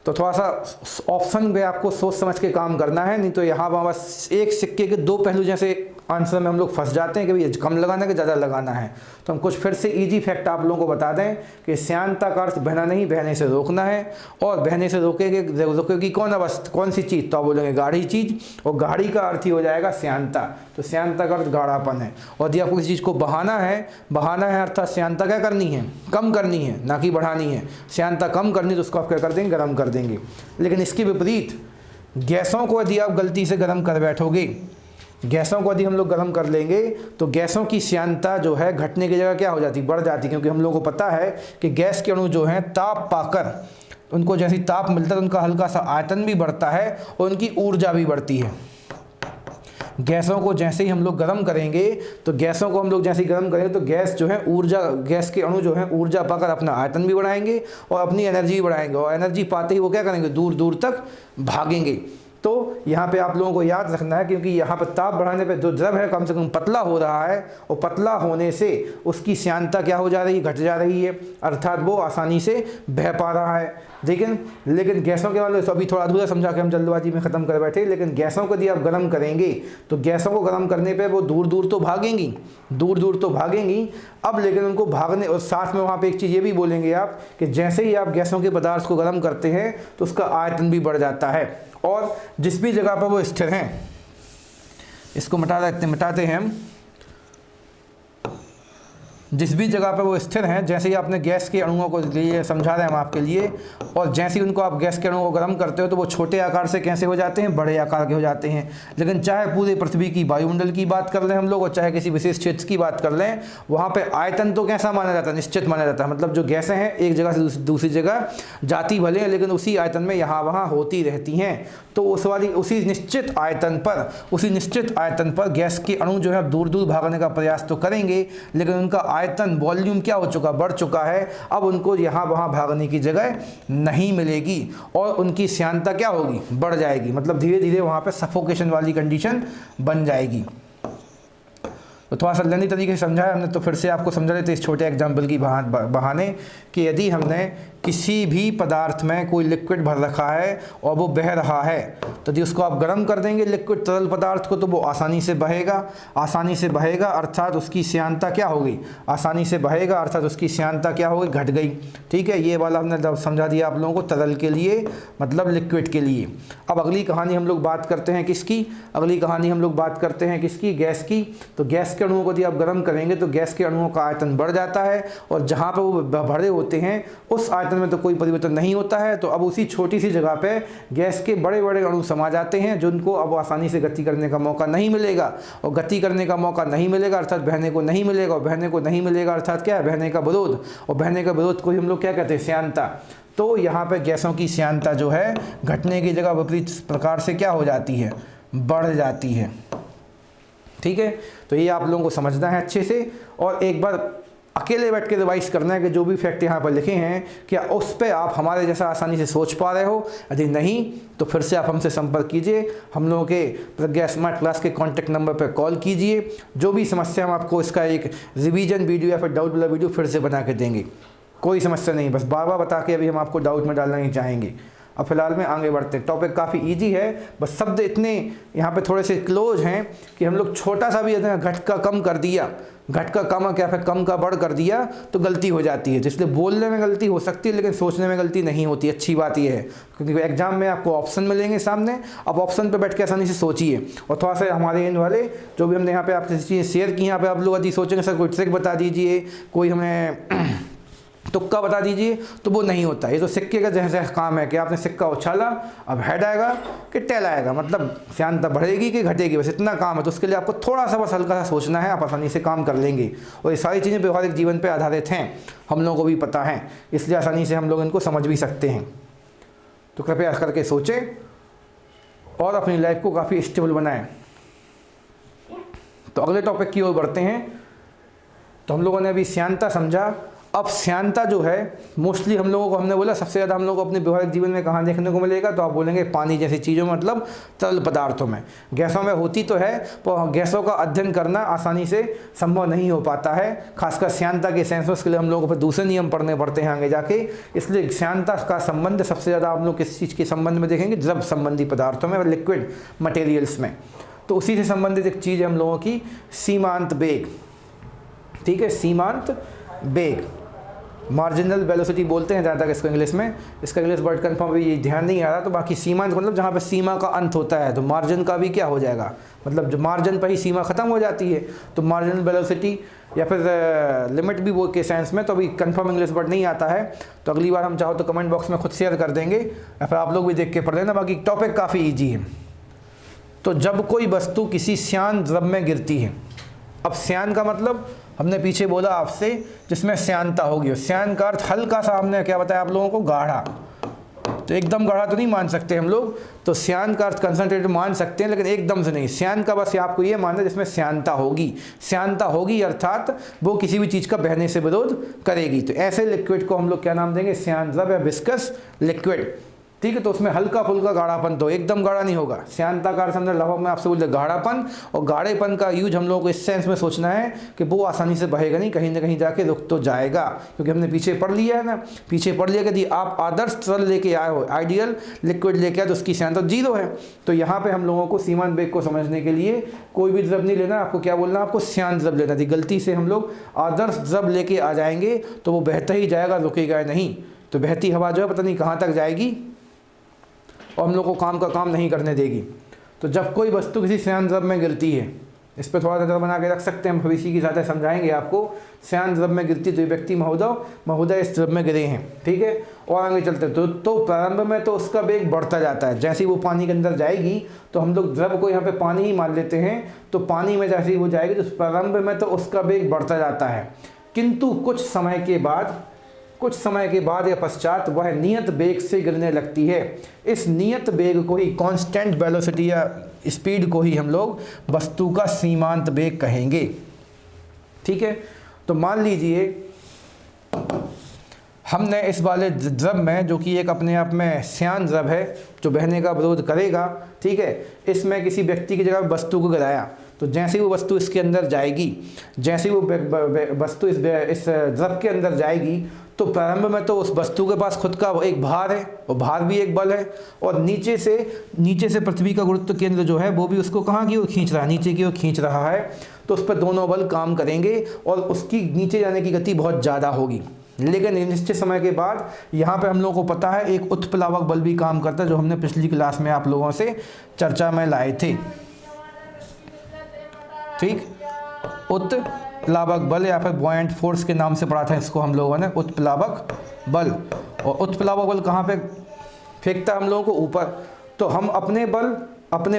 तो थोड़ा सा ऑप्शन में आपको सोच समझ के काम करना है, नहीं तो यहाँ बस एक सिक्के के दो पहलू जैसे आंसर में हम लोग फंस जाते हैं कि भाई कम लगाना है कि ज़्यादा लगाना है। तो हम कुछ फिर से इजी फैक्ट आप लोगों को बता दें कि श्यानता का अर्थ बहना नहीं, बहने से रोकना है, और बहने से रोकेगी कौन सी चीज़? तो आप बोलेंगे गाढ़ी चीज़, और गाढ़ी का अर्थ ही हो जाएगा श्यानता। तो श्यानता का अर्थ गाढ़ापन है। और यदि आपको किसी चीज़ को बहाना है अर्थात श्यानता क्या करनी है? कम करनी है, ना कि बढ़ानी है। श्यानता कम करनी तो उसको आप क्या कर देंगे? गर्म कर देंगे। लेकिन इसके विपरीत गैसों को यदि आप गलती से गर्म कर बैठोगे, गैसों को यदि हम लोग गर्म कर लेंगे तो गैसों की श्यानता जो है घटने की जगह क्या हो जाती? बढ़ जाती, क्योंकि हम लोगों को पता है कि गैस के अणु जो हैं ताप पाकर उनको जैसी ताप मिलता है उनका हल्का सा आयतन भी बढ़ता है और उनकी ऊर्जा भी बढ़ती है। गैसों को जैसे ही हम लोग गर्म करेंगे तो गैसों को हम लोग जैसे ही गर्म करेंगे तो गैस जो है ऊर्जा, गैस के अणु जो है ऊर्जा पाकर अपना आयतन भी बढ़ाएंगे और अपनी एनर्जी भी बढ़ाएंगे, और एनर्जी पाते ही वो क्या करेंगे, दूर दूर तक भागेंगे। तो यहाँ पे आप लोगों को याद रखना है, क्योंकि यहाँ पर ताप बढ़ाने पे जो द्रव है कम से कम पतला हो रहा है, और पतला होने से उसकी श्यानता क्या हो जा रही है, घट जा रही है, अर्थात वो आसानी से बह पा रहा है। लेकिन गैसों के वाले अभी थोड़ा अधूरा समझा के हम जल्दबाजी में ख़त्म कर बैठे। लेकिन गैसों को यदि आप गर्म करेंगे तो गैसों को गर्म करने पे वो दूर दूर तो भागेंगी, दूर दूर तो भागेंगी। अब लेकिन उनको भागने और साथ में वहाँ पे एक चीज़ ये भी बोलेंगे आप कि जैसे ही आप गैसों के पदार्थ को गर्म करते हैं तो उसका आयतन भी बढ़ जाता है, और जिस भी जगह पर वो स्थिर हैं, इसको मिटाते हैं हम, जिस भी जगह पर वो स्थिर हैं, जैसे ही आपने गैस के अणुओं को लिए समझा रहे हैं हम आपके लिए, और जैसे ही उनको आप गैस के अणुओं को गर्म करते हो तो वो छोटे आकार से कैसे हो जाते हैं, बड़े आकार के हो जाते हैं। लेकिन चाहे पूरे पृथ्वी की वायुमंडल की बात कर लें हम लोग, और चाहे किसी विशेष क्षेत्र की बात कर लें, वहाँ पे आयतन तो कैसा माना जाता है, निश्चित माना जाता है। मतलब जो गैसें हैं एक जगह से दूसरी जगह जाती भले हैं, लेकिन उसी आयतन में यहाँ वहाँ होती रहती हैं। तो उसी निश्चित आयतन पर गैस के अणु जो है दूर दूर भागने का प्रयास तो करेंगे, लेकिन उनका आयतन, वॉल्यूम क्या हो चुका, बढ़ चुका है। अब उनको यहाँ वहाँ भागने की जगह नहीं मिलेगी और उनकी श्यानता क्या होगी, बढ़ जाएगी। मतलब धीरे धीरे वहाँ पे सफोकेशन वाली कंडीशन बन जाएगी। तो थोड़ा सा लंबी तरीके से समझाया हमने, तो फिर से आपको समझा देते इस छोटे एग्जाम्पल की बहाने कि यदि हमने किसी भी पदार्थ में कोई लिक्विड भर रखा है और वो बह रहा है, तो यदि उसको आप गर्म कर देंगे लिक्विड तरल पदार्थ को, तो वो आसानी से बहेगा, अर्थात उसकी श्यानता क्या होगी, आसानी से बहेगा, अर्थात उसकी श्यानता क्या होगी, घट गई। ठीक है, ये वाला हमने समझा दिया आप लोगों को तरल के लिए, मतलब लिक्विड के लिए। अब अगली कहानी हम लोग बात करते हैं किसकी, किसकी, गैस की। तो गैस के अणुओं को यदि आप गर्म करेंगे तो गैस के अणुओं का आयतन बढ़ जाता है, और जहाँ पर वो भरे होते हैं उस आयतन में तो कोई परिवर्तन नहीं होता है। तो अब उसी छोटी सी जगह पे गैस के बड़े बड़े अणु समा जाते हैं, जिनको अब आसानी से गति करने का मौका नहीं मिलेगा, और गति करने का मौका नहीं मिलेगा अर्थात बहने को नहीं मिलेगा, और बहने को नहीं मिलेगा अर्थात क्या है, बहने का विरोध, और बहने का विरोध को ही हम लोग क्या कहते हैं, श्यानता। तो यहाँ पे गैसों की श्यानता जो है घटने की जगह विपरीत प्रकार से क्या हो जाती है, बढ़ जाती है। ठीक है, तो ये आप लोगों को समझना है अच्छे से, और एक बार अकेले बैठ के रिवाइज करना है कि जो भी फैक्ट यहाँ पर लिखे हैं क्या उस पर आप हमारे जैसा आसानी से सोच पा रहे हो। यदि नहीं तो फिर से आप हमसे संपर्क कीजिए, हम लोगों के प्रज्ञा स्मार्ट क्लास के कॉन्टैक्ट नंबर पर कॉल कीजिए। जो भी समस्या हम आपको इसका एक रिवीजन वीडियो या फिर डाउट वाला वीडियो फिर से बना के देंगे, कोई समस्या नहीं, बस बार बार बता के अभी हम आपको डाउट में डालना नहीं चाहेंगे। अब फिलहाल में आगे बढ़ते हैं, टॉपिक काफ़ी इजी है, बस शब्द इतने यहाँ पे थोड़े से क्लोज हैं कि हम लोग छोटा सा भी घट का कम कर दिया, घट का कम क्या फिर कम का बढ़ कर दिया तो गलती हो जाती है। इसलिए बोलने में गलती हो सकती है लेकिन सोचने में गलती नहीं होती। अच्छी बात यह है क्योंकि एग्जाम में आपको ऑप्शन मिलेंगे सामने, अब ऑप्शन पे बैठ के आसानी से सोचिए। और थोड़ा सा हमारे इन वाले जो भी हमने यहाँ पे आपसे चीज़ें शेयर की, यहाँ पे आप लोग यदि सोचेंगे सर कोई ट्रिक बता दीजिए, कोई हमें तुक्का बता दीजिए, तो वो नहीं होता। ये तो सिक्के का जैसा काम है कि आपने सिक्का उछाला, अब हेड आएगा कि टेल आएगा, मतलब श्यानता बढ़ेगी कि घटेगी, बस इतना काम है। तो उसके लिए आपको थोड़ा सा बस हल्का सा सोचना है, आप आसानी से काम कर लेंगे। और ये सारी चीज़ें व्यवहारिक जीवन पे आधारित हैं, हम लोगों को भी पता है, इसलिए आसानी से हम लोग इनको समझ भी सकते हैं। तो कृपया करके सोचें और अपनी लाइफ को काफ़ी स्टेबल बनाएं। तो अगले टॉपिक की ओर बढ़ते हैं। तो हम लोगों ने अभी श्यानता समझा। अब श्यानता जो है मोस्टली हम लोगों को, हमने बोला सबसे ज़्यादा हम लोगों को अपने व्यवहारिक जीवन में कहाँ देखने को मिलेगा, तो आप बोलेंगे पानी जैसी चीज़ों में, मतलब तरल पदार्थों में। गैसों में होती तो है, पर गैसों का अध्ययन करना आसानी से संभव नहीं हो पाता है, खासकर श्यानता के सेंस में। उसके लिए हम लोगों को फिर दूसरे नियम पढ़ने पड़ते हैं आगे जाके। इसलिए श्यानता का संबंध सबसे ज़्यादा हम लोग किस चीज़ के संबंध में देखेंगे, द्रव संबंधी पदार्थों में, लिक्विड मटेरियल्स में। तो उसी से संबंधित एक चीज़ है हम लोगों की सीमांत वेग। ठीक है, सीमांत वेग, मार्जिनल वेलोसिटी बोलते हैं जहाँ तक इसको इंग्लिश में। इसका इंग्लिश वर्ड कन्फर्म अभी ध्यान नहीं आ रहा। तो बाकी सीमांत मतलब जहाँ पे सीमा का अंत होता है, तो मार्जिन का भी क्या हो जाएगा, मतलब जो मार्जिन पर ही सीमा खत्म हो जाती है, तो मार्जिनल वेलोसिटी या फिर लिमिट भी वो के सेंस में। तो अभी कन्फर्म इंग्लिश वर्ड नहीं आता है, तो अगली बार हम चाहो तो कमेंट बॉक्स में खुद शेयर कर देंगे या फिर आप लोग भी देख के पढ़ लेना। बाकी टॉपिक काफ़ी ईजी है। तो जब कोई वस्तु किसी श्यान द्रव में गिरती है, अब श्यान का मतलब हमने पीछे बोला आपसे जिसमें श्यानता होगी, और श्यान का अर्थ हल्का सा हमने क्या बताया आप लोगों को, गाढ़ा। तो एकदम गाढ़ा तो नहीं मान सकते हम लोग, तो श्यान का अर्थ कंसंट्रेटेड मान सकते हैं, लेकिन एकदम से नहीं। श्यान का बस आपको ये मानना है जिसमें श्यानता होगी। श्यानता होगी अर्थात वो किसी भी चीज़ का बहने से विरोध करेगी। तो ऐसे लिक्विड को हम लोग क्या नाम देंगे? श्यान द्रव या विस्कस लिक्विड। ठीक है, तो उसमें हल्का फुल्का गाढ़ापन, तो एकदम गाढ़ा नहीं होगा। श्यानता का अर्थ हमने लगभग में आपसे बोलते गाढ़ापन, और गाढ़ेपन का यूज हम लोगों को इस सेंस में सोचना है कि वो आसानी से बहेगा नहीं, कहीं ना कहीं जाके रुक तो जाएगा, क्योंकि हमने पीछे पढ़ लिया है ना, पीछे पढ़ लिया कि यदि आप आदर्श तरल लेके आए हो, आइडियल लिक्विड लेके आए, तो उसकी श्यानता 0 है। तो यहाँ पे हम लोगों को सीमांत वेग को समझने के लिए कोई भी द्रव नहीं लेना, आपको क्या बोलना, आपको श्यान द्रव लेना थी। गलती से हम लोग आदर्श द्रव लेके आ जाएंगे तो वो बहता ही जाएगा, रुकेगा नहीं। तो बहती हवा जो है पता नहीं कहाँ तक जाएगी और हम लोग को काम का काम नहीं करने देगी। तो जब कोई वस्तु किसी श्यान द्रव में गिरती है, इस पर थोड़ा नजर बना के रख सकते हैं, हम भविष्य की साथ समझाएंगे आपको। श्यान द्रव में गिरती, तो ये व्यक्ति महोदय इस द्रव में गिरे हैं, ठीक है। और आगे चलते तो प्रारंभ में तो उसका वेग बढ़ता जाता है, जैसे ही वो पानी के अंदर जाएगी, तो हम लोग द्रव को यहाँ पे पानी ही मान लेते हैं, तो पानी में जैसे ही वो जाएगी तो प्रारंभ में तो उसका वेग बढ़ता जाता है, किंतु कुछ समय के बाद या पश्चात वह नियत वेग से गिरने लगती है। इस नियत वेग को ही, कांस्टेंट वेलोसिटी या स्पीड को ही हम लोग वस्तु का सीमांत वेग कहेंगे, ठीक है। तो मान लीजिए हमने इस वाले द्रव में, जो कि एक अपने आप में श्यान द्रव है जो बहने का विरोध करेगा, ठीक है, इसमें किसी व्यक्ति की जगह वस्तु को गिराया, तो जैसे ही वो वस्तु इसके अंदर जाएगी, जैसे ही वो वस्तु इस द्रव के अंदर जाएगी, तो प्रारंभ में तो उस वस्तु के पास खुद का एक भार है, और भार भी एक बल है, और नीचे से पृथ्वी का गुरुत्व केंद्र जो है वो भी उसको कहाँ की ओर खींच रहा है, नीचे की ओर खींच रहा है। तो उस पर दोनों बल काम करेंगे और उसकी नीचे जाने की गति बहुत ज़्यादा होगी। लेकिन निश्चित समय के बाद यहाँ पे हम लोगों को पता है एक उत्प्लावक बल भी काम करता है, जो हमने पिछली क्लास में आप लोगों से चर्चा में लाए थे, ठीक। उत्प्लावक बल या फिर बॉयंट फोर्स के नाम से पढ़ा था इसको हम लोगों ने, उत्प्लावक बल। और उत्प्लावक बल कहाँ पे फेंकता है हम लोगों को? ऊपर। तो हम अपने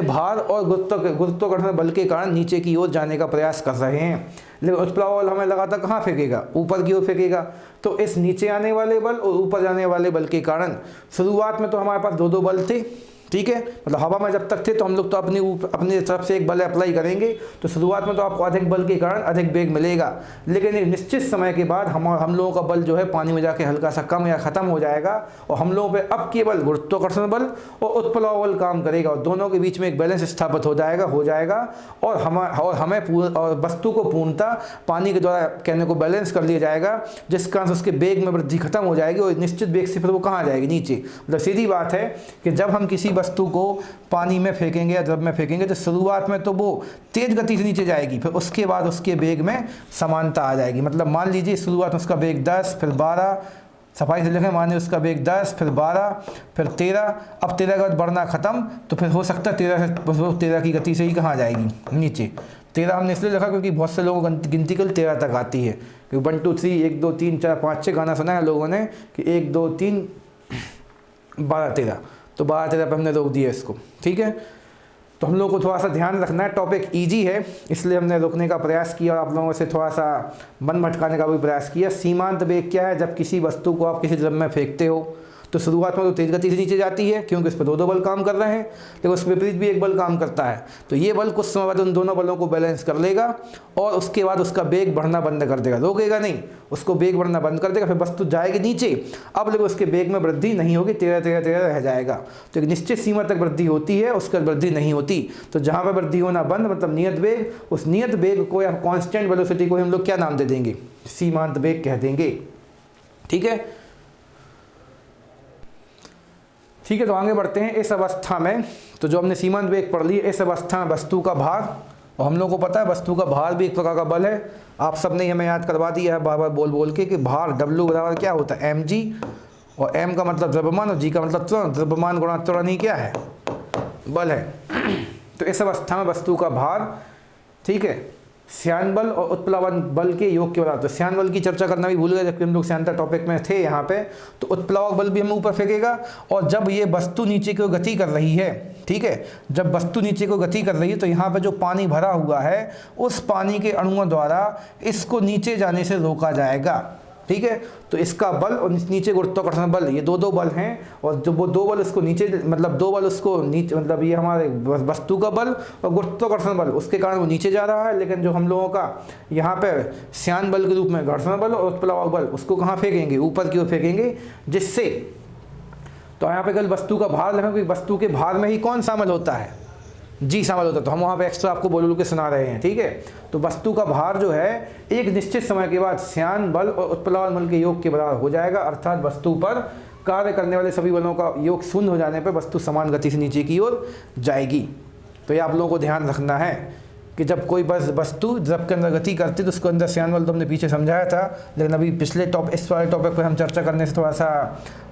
भार और गुरुत्वाकर्षण बल के कारण नीचे की ओर जाने का प्रयास कर रहे हैं, लेकिन उत्प्लावक बल हमें लगातार कहाँ फेंकेगा? ऊपर की ओर फेंकेगा। तो इस नीचे आने वाले बल और ऊपर जाने वाले बल के कारण शुरुआत में तो हमारे पास दो बल थे, ठीक है, मतलब हवा में जब तक थे तो हम लोग तो अपनी तरफ से एक बल अप्लाई करेंगे, तो शुरुआत में तो आपको अधिक बल के कारण अधिक वेग मिलेगा, लेकिन एक निश्चित समय के बाद हम लोगों का बल जो है पानी में जाके हल्का सा कम या ख़त्म हो जाएगा, और हम लोगों पे अब केवल गुरुत्वाकर्षण बल और उत्प्लावक बल काम करेगा, और दोनों के बीच में एक बैलेंस स्थापित हो जाएगा और हमें वस्तु को पूर्णतः पानी के द्वारा कहने को बैलेंस कर लिया जाएगा, जिस कारण उसके वेग में वृद्धि खत्म हो जाएगी, और निश्चित वेग से फिर वो कहाँ जाएगी? नीचे। मतलब सीधी बात है कि जब हम किसी वस्तु को पानी में फेंकेंगे या द्रव में फेंकेंगे, तो शुरुआत में तो वो तेज गति से नीचे जाएगी, फिर उसके बाद उसके वेग में समानता आ जाएगी। मतलब मान लीजिए शुरुआत में उसका वेग 10, फिर 12, सफाई से लिखें, मानिए उसका वेग 10, फिर 12, फिर 13, अब 13 के बाद बढ़ना खत्म, तो फिर हो सकता है 13 की गति से ही कहाँ जाएगी? नीचे। 13 हमने इसलिए लिखा क्योंकि बहुत से लोगों को गिनती केवल 13 तक आती है, क्योंकि 1 2 3 1 2 3 4 5 6 गाना सुना है लोगों ने कि 1 2 3 12 13, तो 12 13 पर हमने रोक दिया इसको, ठीक है। तो हम लोग को थोड़ा सा ध्यान रखना है, टॉपिक इजी है इसलिए हमने रोकने का प्रयास किया और आप लोगों से थोड़ा सा मन भटकाने का भी प्रयास किया। सीमांत वेग क्या है? जब किसी वस्तु को आप किसी द्रव में फेंकते हो तो शुरुआत में तो तेज गति से नीचे जाती है, क्योंकि इस पर दो बल काम कर रहे हैं, लेकिन उस विपरीत भी एक बल काम करता है। तो ये बल कुछ समय बाद उन दोनों बलों को बैलेंस कर लेगा और उसके बाद उसका वेग बढ़ना बंद कर देगा, रोकेगा नहीं, उसको वेग बढ़ना बंद कर देगा, फिर वस्तु जाएगी नीचे। अब लेकिन उसके वेग में वृद्धि नहीं होगी, 13 रह जाएगा। तो एक निश्चित सीमा तक वृद्धि होती है, उसके बाद वृद्धि नहीं होती। तो जहाँ पर वृद्धि होना बंद मतलब नियत वेग, उस नियत वेग को या कॉन्स्टेंट वेलोसिटी को हम लोग क्या नाम दे देंगे? सीमांत वेग कह देंगे, ठीक है। ठीक है, तो आगे बढ़ते हैं। इस अवस्था में तो जो हमने सीमांत वेग पढ़ ली, इस अवस्था में वस्तु का भार, और हम लोग को पता है वस्तु का भार भी एक प्रकार का बल है। आप सब ने हमें याद करवा दिया है बार बार बोल के कि भार W बराबर क्या होता है? mg, और m का मतलब द्रव्यमान और g का मतलब त्वरण। द्रव्यमान गुणा त्वरण ही क्या है? बल है। तो इस अवस्था में वस्तु का भार, ठीक है, श्यान बल और उत्प्लावन बल के योग के बराबर। तो श्यान बल की चर्चा करना भी भूल गए जबकि हम लोग श्यानता टॉपिक में थे यहाँ पे। तो उत्प्लावक बल भी हमें ऊपर फेंकेगा, और जब ये वस्तु नीचे की ओर गति कर रही है, ठीक है, जब वस्तु नीचे को गति कर रही है तो यहाँ पे जो पानी भरा हुआ है उस पानी के अणुओं द्वारा इसको नीचे जाने से रोका जाएगा। ठीक है। तो इसका बल और नीचे गुरुत्वाकर्षण बल, ये दो बल हैं, और जो वो दो बल उसको नीचे, मतलब दो बल उसको नीचे, मतलब ये हमारे वस्तु का बल और गुरुत्वाकर्षण बल, उसके कारण वो नीचे जा रहा है। लेकिन जो हम लोगों का यहाँ पे श्यान बल के रूप में घर्षण बल और उत्प्लावक बल, उसको कहाँ फेंकेंगे, ऊपर की ओर फेंकेंगे, जिससे, तो यहाँ पे कल वस्तु का भार लिखा, क्योंकि वस्तु के भार में ही कौन शामिल होता है, जी शामिल होता है। तो हम वहाँ पे एक्स्ट्रा आपको बोल के सुना रहे हैं, ठीक है। तो वस्तु का भार जो है एक निश्चित समय के बाद श्यान बल और उत्प्लावन बल के योग के बराबर हो जाएगा, अर्थात वस्तु पर कार्य करने वाले सभी बलों का योग शून्य हो जाने पर वस्तु समान गति से नीचे की ओर जाएगी। तो ये आप लोगों को ध्यान रखना है कि जब कोई वस्तु द्रव के अंदर गति करती है तो उसके अंदर श्यान बल तो हमने पीछे समझाया था, लेकिन अभी पिछले इस वाले टॉपिक पर हम चर्चा करने से थोड़ा सा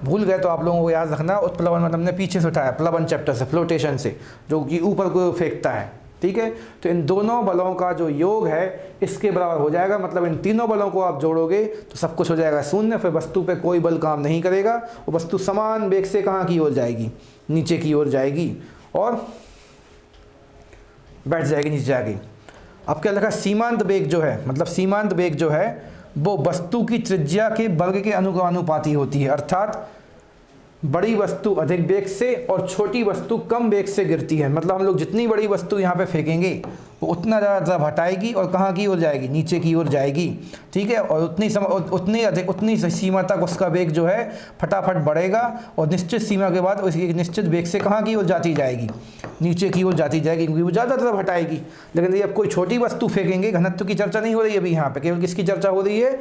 भूल गए। तो आप लोगों को याद रखना, उत्प्लवन मतलब हमने पीछे से उठाया, प्लवन चैप्टर से, फ्लोटेशन से, जो कि ऊपर को फेंकता है, ठीक है। तो इन दोनों बलों का जो योग है इसके बराबर हो जाएगा, मतलब इन तीनों बलों को आप जोड़ोगे तो सब कुछ हो जाएगा शून्य, फिर वस्तु पे कोई बल काम नहीं करेगा, और वस्तु समान वेग से कहाँ की ओर जाएगी, नीचे की ओर जाएगी और बैठ जाएगी नीचे जाके। अब क्या लिखा, सीमांत वेग जो है, मतलब सीमांत वेग जो है वो वस्तु की त्रिज्या के वर्ग के अनुपाती होती है, अर्थात बड़ी वस्तु अधिक वेग से और छोटी वस्तु कम वेग से गिरती है। मतलब हम लोग जितनी बड़ी वस्तु यहाँ पे फेंकेंगे वो उतना ज़्यादा हटाएगी और कहाँ की ओर जाएगी, नीचे की ओर जाएगी, ठीक है। और उतनी सीमा तक उसका वेग जो है फटाफट बढ़ेगा, और निश्चित सीमा के बाद उसकी निश्चित वेग से कहाँ की ओर जाती जाएगी, नीचे की ओर जाती जाएगी, क्योंकि वो ज़्यादा तरफ हटाएगी। लेकिन यदि आप कोई छोटी वस्तु फेंकेंगे, घनत्व की चर्चा नहीं हो रही है अभी यहाँ पे, केवल किसकी चर्चा हो रही है,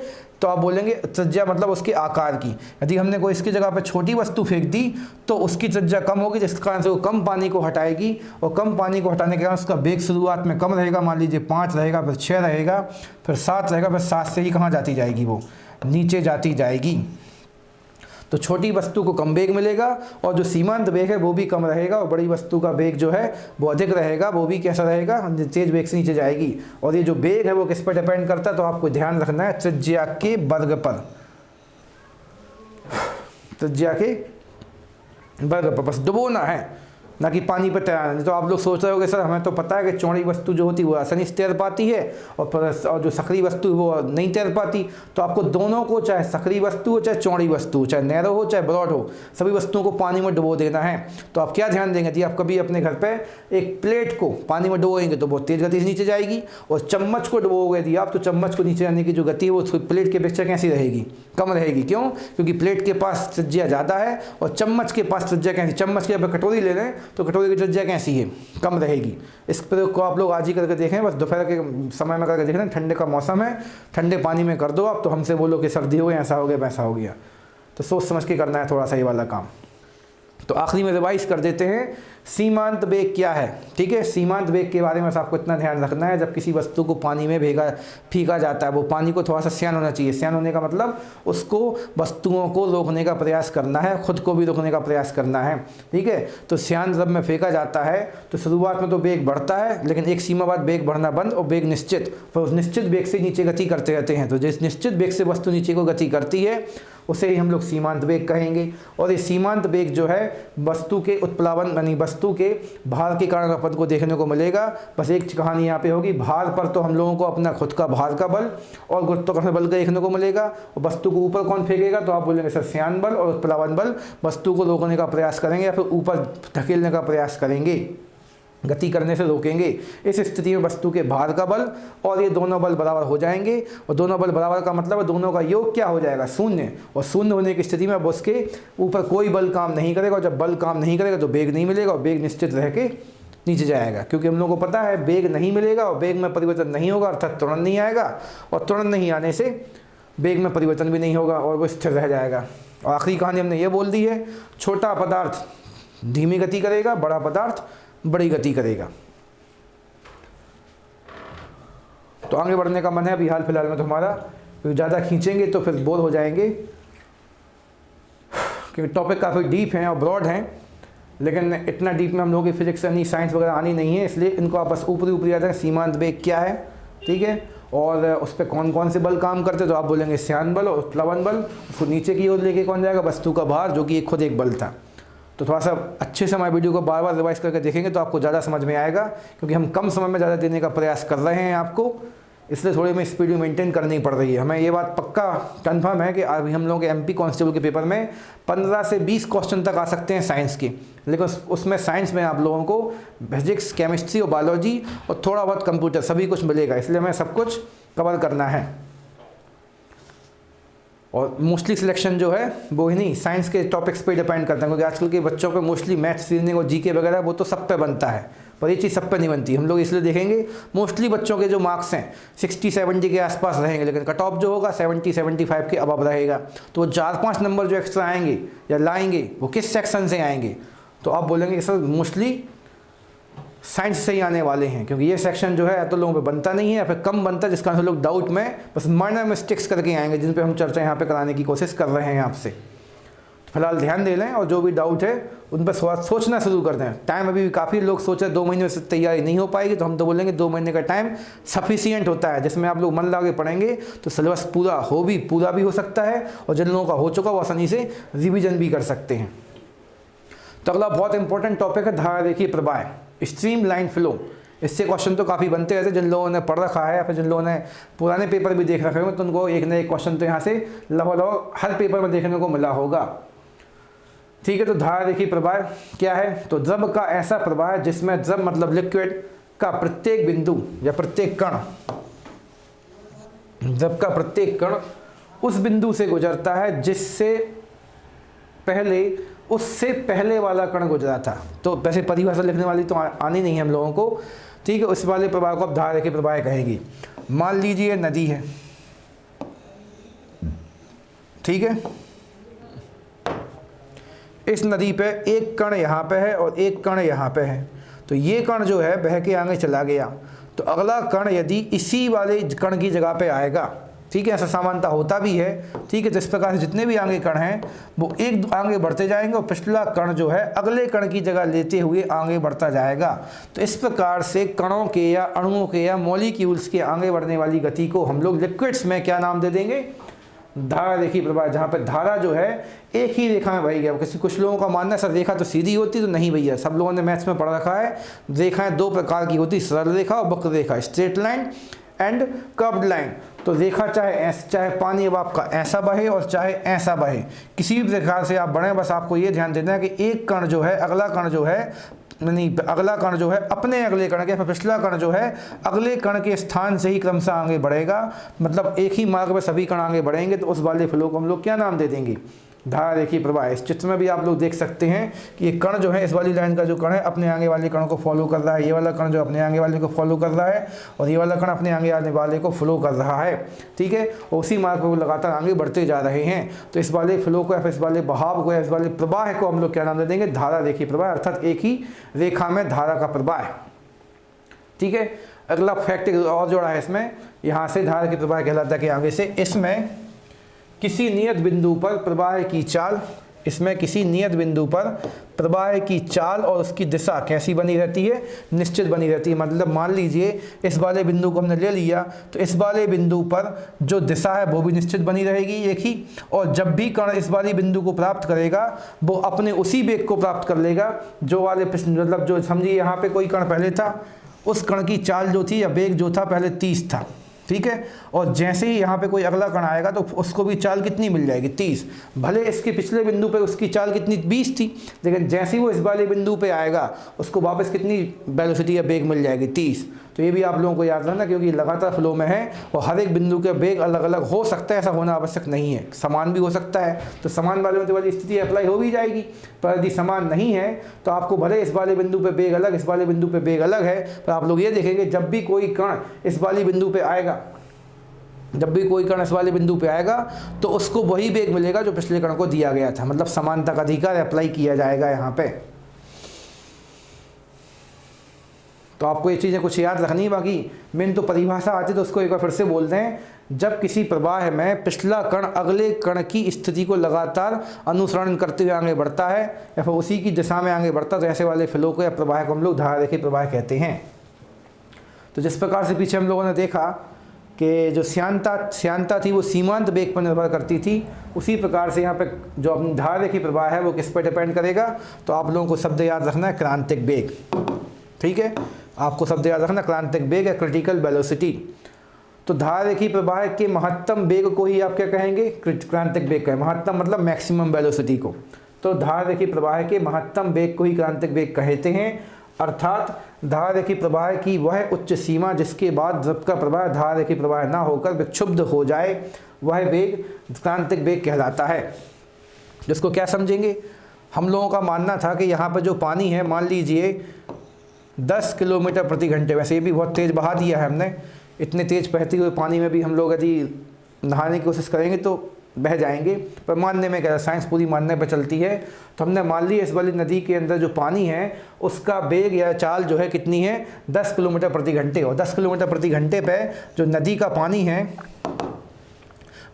तो आप बोलेंगे त्रिज्या मतलब उसके आकार की। यदि हमने कोई इसकी जगह पे छोटी वस्तु फेंक दी तो उसकी त्रिज्या कम होगी, जिस कारण से वो कम पानी को हटाएगी, और कम पानी को हटाने के कारण उसका वेग शुरुआत में कम रहेगा, मान लीजिए 5 रहेगा, फिर 6 रहेगा, फिर 7 रहेगा, फिर 7 से ही कहाँ जाती जाएगी, वो नीचे जाती जाएगी। तो छोटी वस्तु को कम वेग मिलेगा, और जो सीमांत वेग है वो भी कम रहेगा, और बड़ी वस्तु का वेग जो है वो अधिक रहेगा, वो भी कैसा रहेगा, तेज वेग से नीचे जाएगी। और ये जो वेग है वो किस पर डिपेंड करता है, तो आपको ध्यान रखना है त्रिज्या के वर्ग पर, त्रिज्या के वर्ग पर बस डुबोना है, ना कि पानी पर तैरना। नहीं तो आप लोग सोच रहे होगे सर हमें तो पता है कि चौड़ी वस्तु जो होती है वो आसानी से तैर पाती है, और जो सक्रिय वस्तु वो नहीं तैर पाती। तो आपको दोनों को, चाहे सक्रिय वस्तु हो, चाहे चौड़ी वस्तु हो, चाहे नैरो हो, चाहे ब्रॉड हो, सभी वस्तुओं को पानी में डुबो देना है। तो आप क्या ध्यान देंगे, यदि आप कभी अपने घर पर एक प्लेट को पानी में डुबोएंगे तो बहुत तेज़ गति से नीचे जाएगी, और चम्मच को डुबोगे यदि आप, तो चम्मच को नीचे जाने की जो गति है वो प्लेट की अपेक्षा कैसी रहेगी, कम रहेगी। क्यों? क्योंकि प्लेट के पास त्रिज्या ज़्यादा है और चम्मच के पास त्रिज्या कैसी, चम्मच के अगर कटोरी ले लें तो कटोरी की त्रिज्या कैसी है, कम रहेगी। इस प्रयोग को आप लोग आज ही करके देखें, बस दोपहर के समय में करके देखें, ठंडे का मौसम है, ठंडे पानी में कर दो आप, तो हमसे बोलो कि सर्दी हो गई, ऐसा हो गया, वैसा हो गया। तो सोच समझ के करना है थोड़ा सा ये वाला काम। तो आखिरी में रिवाइज कर देते हैं, सीमांत वेग क्या है, ठीक है। सीमांत वेग के बारे में आपको इतना ध्यान रखना है, जब किसी वस्तु को पानी में फेंका जाता है, वो पानी को थोड़ा सा श्यान होना चाहिए। श्यान होने का मतलब उसको वस्तुओं को रोकने का प्रयास करना है, खुद को भी रोकने का प्रयास करना है, ठीक है। तो श्यान जब में फेंका जाता है तो शुरुआत में तो वेग बढ़ता है, लेकिन एक सीमा बाद वेग बढ़ना बंद और वेग निश्चित, फिर उस निश्चित वेग से नीचे गति करते रहते हैं। तो जिस निश्चित वेग से वस्तु नीचे को गति करती है उसे ही हम लोग सीमांत वेग कहेंगे। और ये सीमांत वेग जो है वस्तु के उत्प्लावन यानी वस्तु के भार के कारण पद को देखने को मिलेगा। बस एक कहानी यहाँ पे होगी, भार पर तो हम लोगों को अपना खुद का भार का बल और गुरुत्वाकर्षण बल का देखने को मिलेगा, और वस्तु को ऊपर कौन फेंकेगा, तो आप बोलेंगे सर श्यान बल और उत्प्लावन बल वस्तु को रोकने का प्रयास करेंगे या फिर ऊपर धकेलने का प्रयास करेंगे, गति करने से रोकेंगे। इस स्थिति में वस्तु के भार का बल और ये दोनों बल बराबर हो जाएंगे, और दोनों बल बराबर का मतलब दोनों का योग क्या हो जाएगा, शून्य। और शून्य होने की स्थिति में अब उसके ऊपर कोई बल काम नहीं करेगा, और जब बल काम नहीं करेगा तो वेग नहीं मिलेगा, और वेग निश्चित रह के नीचे जाएगा। क्योंकि हम लोगों को पता है वेग नहीं मिलेगा और वेग में परिवर्तन नहीं होगा, अर्थात त्वरण नहीं आएगा, और त्वरण नहीं आने से वेग में परिवर्तन भी नहीं होगा और वो स्थिर रह जाएगा। और आखिरी कहानी हमने ये बोल दी है, छोटा पदार्थ धीमी गति करेगा, बड़ा पदार्थ बड़ी गति करेगा। तो आगे बढ़ने का मन है अभी हाल फिलहाल में तो हमारा, क्योंकि ज़्यादा खींचेंगे तो फिर बोर हो जाएंगे, क्योंकि टॉपिक काफ़ी डीप हैं और ब्रॉड हैं, लेकिन इतना डीप में हम लोगों की फिजिक्स यानी साइंस वगैरह आनी नहीं है, इसलिए इनको आप बस ऊपरी ऊपरी याद रखें। सीमांत वेग क्या है, ठीक है, और उस पर कौन कौन से बल काम करते, तो आप बोलेंगे श्यान बल और उत्प्लवन बल। उसको नीचे की ओर लेके कौन जाएगा, वस्तु का भार, जो कि खुद एक बल था। तो थोड़ा सा अच्छे से हमारे वीडियो को बार बार रिवाइज करके देखेंगे तो आपको ज़्यादा समझ में आएगा, क्योंकि हम कम समय में ज़्यादा देने का प्रयास कर रहे हैं आपको, इसलिए थोड़ी हमें स्पीड मेंटेन करनी पड़ रही है। हमें ये बात पक्का कंफर्म है कि अभी हम लोगों के एमपी कांस्टेबल के पेपर में 15 से 20 क्वेश्चन तक आ सकते हैं साइंस के, लेकिन उसमें साइंस में आप लोगों को फिजिक्स, केमिस्ट्री और बायोलॉजी और थोड़ा बहुत कंप्यूटर सभी कुछ मिलेगा, इसलिए हमें सब कुछ कवर करना है। और मोस्टली सिलेक्शन जो है वो ही नहीं साइंस के टॉपिक्स पे डिपेंड करता है, क्योंकि आजकल के बच्चों पे मोस्टली मैथ्स, रीजनिंग और जीके वगैरह वो तो सब पे बनता है, पर ये चीज़ सब पे नहीं बनती। हम लोग इसलिए देखेंगे मोस्टली बच्चों के जो मार्क्स हैं 60-70 के आसपास रहेंगे, लेकिन कट ऑफ जो होगा 70-75 के अबव रहेगा। तो वो 4-5 नंबर जो एक्स्ट्रा आएंगे या लाएंगे वो किस सेक्शन से आएंगे, तो आप बोलेंगे कि सर मोस्टली साइंस से ही आने वाले हैं, क्योंकि ये सेक्शन जो है या तो लोगों पे बनता नहीं है या फिर कम बनता है, जिसका लोग डाउट में बस माइनर मिस्टेक्स करके आएंगे, जिन पे हम चर्चा यहाँ पे कराने की कोशिश कर रहे हैं आपसे। तो फिलहाल ध्यान दे लें और जो भी डाउट है उन पर सोचना शुरू कर दें। टाइम अभी भी काफ़ी लोग सोच रहे 2 महीने से तैयारी नहीं हो पाएगी, तो हम तो बोलेंगे 2 महीने का टाइम सफिशियंट होता है, जिसमें आप लोग मन लगा के पढ़ेंगे तो सिलेबस पूरा भी हो सकता है, और जिन लोगों का हो चुका वो आसानी से रिविजन भी कर सकते हैं। तो अगला बहुत इंपॉर्टेंट टॉपिक है धारा रेखीय प्रवाह, स्ट्रीम लाइन फ्लो। इससे क्वेश्चन तो काफ़ी बनते रहते हैं, जिन लोगों ने पढ़ रखा है या फिर जिन लोगों ने पुराने पेपर भी देख रखे होंगे तो उनको एक न एक क्वेश्चन तो यहाँ से लगभग हर पेपर में देखने को मिला होगा। ठीक है, तो धारा रेखीय प्रवाह क्या है? तो द्रव का ऐसा प्रवाह जिसमें द्रव मतलब लिक्विड का प्रत्येक बिंदु या प्रत्येक कण, द्रव का प्रत्येक कण उस बिंदु से गुजरता है जिससे उससे पहले वाला कण गुजरा था। तो वैसे परिभाषा लिखने वाली तो आनी नहीं है हम लोगों को। ठीक है, उस वाले प्रवाह को आप धारा रेखीय प्रवाह कहेंगे। मान लीजिए नदी है, ठीक है, इस नदी पे एक कण यहाँ पे है और एक कण यहाँ पे है, तो ये कण जो है बह के आगे चला गया, तो अगला कण यदि इसी वाले कण की जगह पे आएगा, ठीक है, ऐसा सामान्यता होता भी है। ठीक है, तो इस प्रकार से जितने भी आगे कण हैं वो एक आगे बढ़ते जाएंगे और पिछला कण जो है अगले कण की जगह लेते हुए आगे बढ़ता जाएगा। तो इस प्रकार से कणों के या अणुओं के या मॉलिक्यूल्स के आगे बढ़ने वाली गति को हम लोग लिक्विड्स में क्या नाम दे देंगे? धारा रेखीय प्रवाह, जहाँ पे धारा जो है एक ही रेखा में बही गया। कुछ लोगों का मानना है सर रेखा तो सीधी होती, तो नहीं भैया, सब लोगों ने मैथ्स में पढ़ रखा है रेखाएं 2 प्रकार की होती, सरल रेखा और वक्र रेखा, straight line and curved line. तो रेखा चाहे पानी अब आपका ऐसा बहे और चाहे ऐसा बहे, किसी भी प्रकार से आप बढ़ें, बस आपको ये ध्यान देना है कि एक कण जो है अगला कण जो है अपने अगले कण के, पिछला कण जो है अगले कण के स्थान से ही क्रमशः आगे बढ़ेगा, मतलब एक ही मार्ग में सभी कण आगे बढ़ेंगे, तो उस वाले फ्लो को हम लोग क्या नाम दे देंगे? धारा रेखीय प्रवाह। इस चित्र में भी आप लोग देख सकते हैं कि ये कण जो है इस वाली लाइन का जो कण है अपने आगे वाले कण को फॉलो कर रहा है, ये वाला कण जो अपने आगे वाले को फॉलो कर रहा है और ये वाला कण अपने आगे आने वाले को फ्लो कर रहा है। ठीक है, और उसी मार्ग पर वो लगातार आगे बढ़ते जा रहे हैं। तो इस वाले फ्लो को या फिर इस वाले बहाव को या इस वाले प्रवाह को हम लोग क्या नाम दे देंगे? धारा रेखीय प्रवाह, अर्थात एक ही रेखा में धारा का प्रवाह। ठीक है, अगला फैक्ट और जोड़ा है इसमें, यहाँ से धारा की प्रवाह कहलाता है कि आगे से इसमें किसी नियत बिंदु पर प्रवाह की चाल, इसमें किसी नियत बिंदु पर प्रवाह की चाल और उसकी दिशा कैसी बनी रहती है? निश्चित बनी रहती है। मतलब मान लीजिए इस वाले बिंदु को हमने ले लिया, तो इस वाले बिंदु पर जो दिशा है वो भी निश्चित बनी रहेगी एक ही, और जब भी कण इस वाले बिंदु को प्राप्त करेगा वो अपने उसी वेग को प्राप्त कर लेगा जो वाले, मतलब जो समझिए यहाँ पे कोई कण पहले था, उस कण की चाल जो थी या वेग जो था पहले 30 था। ठीक है, और जैसे ही यहाँ पे कोई अगला कण आएगा तो उसको भी चाल कितनी मिल जाएगी? 30। भले इसके पिछले बिंदु पे उसकी चाल कितनी 20 थी, लेकिन जैसे ही वो इस वाले बिंदु पे आएगा उसको वापस कितनी वेलोसिटी या वेग मिल जाएगी? 30। तो ये भी आप लोगों को याद रखना, क्योंकि लगातार फ्लो में है और हर एक बिंदु के वेग अलग अलग हो सकता है, ऐसा होना आवश्यक नहीं है, समान भी हो सकता है। तो समान वाले में वाली स्थिति अप्लाई हो भी जाएगी, पर यदि समान नहीं है तो आपको भले इस वाले बिंदु पे वेग अलग, इस वाले बिंदु पे वेग अलग है, पर आप लोग ये देखेंगे जब भी कोई कण इस वाली बिंदु पे आएगा, जब भी कोई कण इस वाले बिंदु पे आएगा तो उसको वही वेग मिलेगा जो पिछले कण को दिया गया था। मतलब समानता का अधिकार अप्लाई किया जाएगा यहाँ पे। तो आपको ये चीज़ें कुछ याद रखनी है। बाकी मेन तो परिभाषा आती है तो उसको एक बार फिर से बोलते हैं। जब किसी प्रवाह में पिछला कण अगले कण की स्थिति को लगातार अनुसरण करते हुए आगे बढ़ता है या फिर उसी की दिशा में आगे बढ़ता, तो ऐसे वाले फ्लो को या प्रवाह को हम लोग धारा रेखीय प्रवाह कहते हैं। तो जिस प्रकार से पीछे हम लोगों ने देखा कि जो श्यानता थी वो सीमांत वेग पर निर्भर करती थी, उसी प्रकार से यहाँ पे जो अपनी धारा रेखीय प्रवाह है वो किस पर डिपेंड करेगा? तो आप लोगों को शब्द याद रखना है क्रांतिक वेग। ठीक है, आपको शब्द याद रखना क्रांतिक वेग या क्रिटिकल वेलोसिटी। तो धारा रेखीय प्रवाह के महत्तम वेग को ही आप क्या कहेंगे, क्रांतिक वेग कहें। महत्तम मतलब मैक्सिमम वेलोसिटी को। तो धारा रेखीय प्रवाह के महत्तम वेग को ही क्रांतिक वेग कहते हैं। अर्थात धारा रेखीय प्रवाह की वह उच्च सीमा जिसके बाद द्रव का प्रवाह धारा रेखीय प्रवाह ना होकर विक्षुब्ध हो जाए, वह वेग क्रांतिक वेग कहलाता है। जिसको क्या समझेंगे, हम लोगों का मानना था कि यहाँ पर जो पानी है, मान लीजिए 10 किलोमीटर प्रति घंटे, वैसे ये भी बहुत तेज़ बहा दिया है हमने, इतने तेज़ बहते हुए पानी में भी हम लोग यदि नहाने की कोशिश करेंगे तो बह जाएंगे, पर मानने में क्या, साइंस पूरी मानने पर चलती है। तो हमने मान लिया इस वाली नदी के अंदर जो पानी है उसका वेग या चाल जो है कितनी है, 10 किलोमीटर प्रति घंटे। और 10 किलोमीटर प्रति घंटे पे जो नदी का पानी है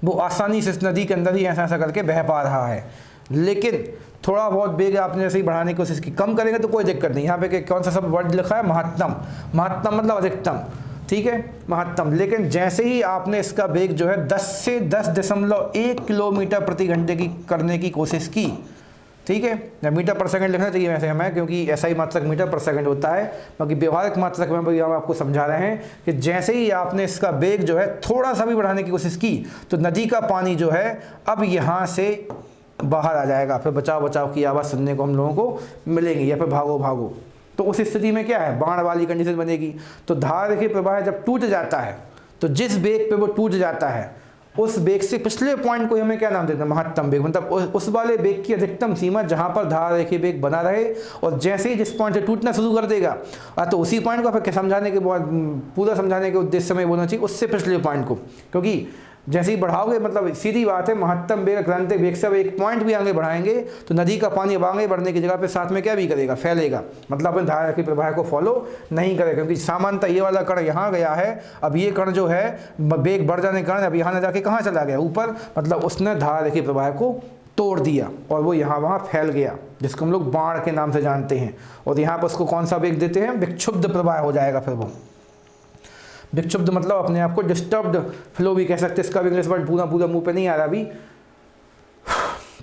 वो आसानी से इस नदी के अंदर ही ऐसा ऐसा करके बह पा रहा है। लेकिन थोड़ा बहुत वेग आपने जैसे ही बढ़ाने की कोशिश की, कम करेंगे तो कोई दिक्कत नहीं। यहाँ पे कौन सा सब वर्ड लिखा है, महत्तम। महत्तम मतलब अधिकतम, ठीक है, महत्तम। लेकिन जैसे ही आपने इसका वेग जो है 10 से 10.1 किलोमीटर प्रति घंटे की करने की कोशिश की, ठीक है, या मीटर पर सेकंड लिखना चाहिए वैसे हमें, क्योंकि ऐसा ही मात्रक मीटर पर सेकंड होता है, बाकी व्यवहारिक मात्रक में भी हम आपको समझा रहे हैं कि जैसे ही आपने इसका वेग जो है थोड़ा सा भी बढ़ाने की कोशिश की तो नदी का पानी जो है अब यहाँ से बाहर आ जाएगा। फिर बचाव बचाव की आवाज़ सुनने को हम लोगों को मिलेंगी, या फिर भागो भागो। तो उस स्थिति में क्या है, बाढ़ वाली कंडीशन बनेगी। तो धारा रेखीय प्रवाह जब टूट जाता है तो जिस वेग पे वो टूट जाता है उस वेग से पिछले पॉइंट को हमें क्या नाम देते हैं, महत्तम वेग। मतलब उस वाले वेग की अधिकतम सीमा जहां पर धारा रेखीय वेग बना रहे, और जैसे ही जिस पॉइंट से टूटना शुरू कर देगा तो उसी पॉइंट को फिर समझाने के बाद पूरा समझाने के उद्देश्य में बोलना चाहिए उससे पिछले पॉइंट को, क्योंकि जैसे ही बढ़ाओगे, मतलब सीधी बात है, महत्तम वेग क्रांतिक वेग से अब एक पॉइंट भी आगे बढ़ाएंगे तो नदी का पानी अब आगे बढ़ने की जगह पे साथ में क्या भी करेगा, फैलेगा। मतलब अपन धारा रेखीय प्रवाह को फॉलो नहीं करेगा, क्योंकि सामान्यतः ये वाला कण यहाँ गया है, अब ये कण जो है वेग बढ़ जाने के कारण अब यहाँ न जाके कहाँ चला गया, ऊपर। मतलब उसने धारा रेखीय प्रवाह को तोड़ दिया और वो यहाँ वहाँ फैल गया, जिसको हम लोग बाढ़ के नाम से जानते हैं। और यहाँ पर उसको कौन सा वेग देते हैं, विक्षुब्ध प्रवाह हो जाएगा। फिर वो विक्षुब्ध मतलब अपने आप को डिस्टर्ब्ड फ्लो भी कह सकते हैं, इसका भी इंग्लिश वर्ड पूरा मुंह पे नहीं आ रहा अभी।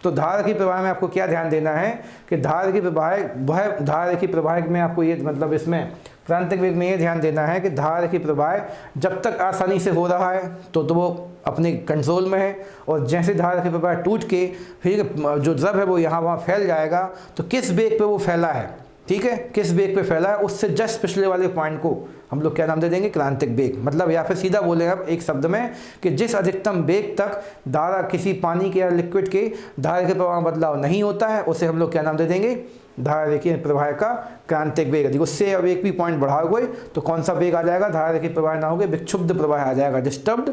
तो धारा रेखीय प्रवाह में आपको क्या ध्यान देना है कि धारा रेखीय प्रवाह, वह धारा रेखीय प्रवाह में आपको ये, मतलब इसमें क्रांतिक वेग में ये ध्यान देना है कि धारा रेखीय प्रवाह जब तक आसानी से हो रहा है तो वो अपने कंट्रोल में है, और जैसे धारा रेखीय प्रवाह टूट के फिर जो द्रव है वो यहाँ वहाँ फैल जाएगा, तो किस वेग पे वो फैला है, ठीक है, किस वेग पे फैला है उससे जस्ट पिछले वाले पॉइंट को हम लोग क्या नाम दे देंगे, क्रांतिक वेग। मतलब या फिर सीधा बोलेंगे अब एक शब्द में कि जिस अधिकतम वेग तक धारा किसी पानी के या लिक्विड के धारा रेखीय प्रवाह में बदलाव नहीं होता है उसे हम लोग क्या नाम दे देंगे, धारा रेखीय प्रवाह का क्रांतिक वेग। यदि उससे अब एक भी पॉइंट बढ़ाओगे तो कौन सा वेग आ जाएगा, धारा रेखीय प्रवाह ना होगे विक्षुब्ध प्रवाह आ जाएगा, डिस्टर्ब्ड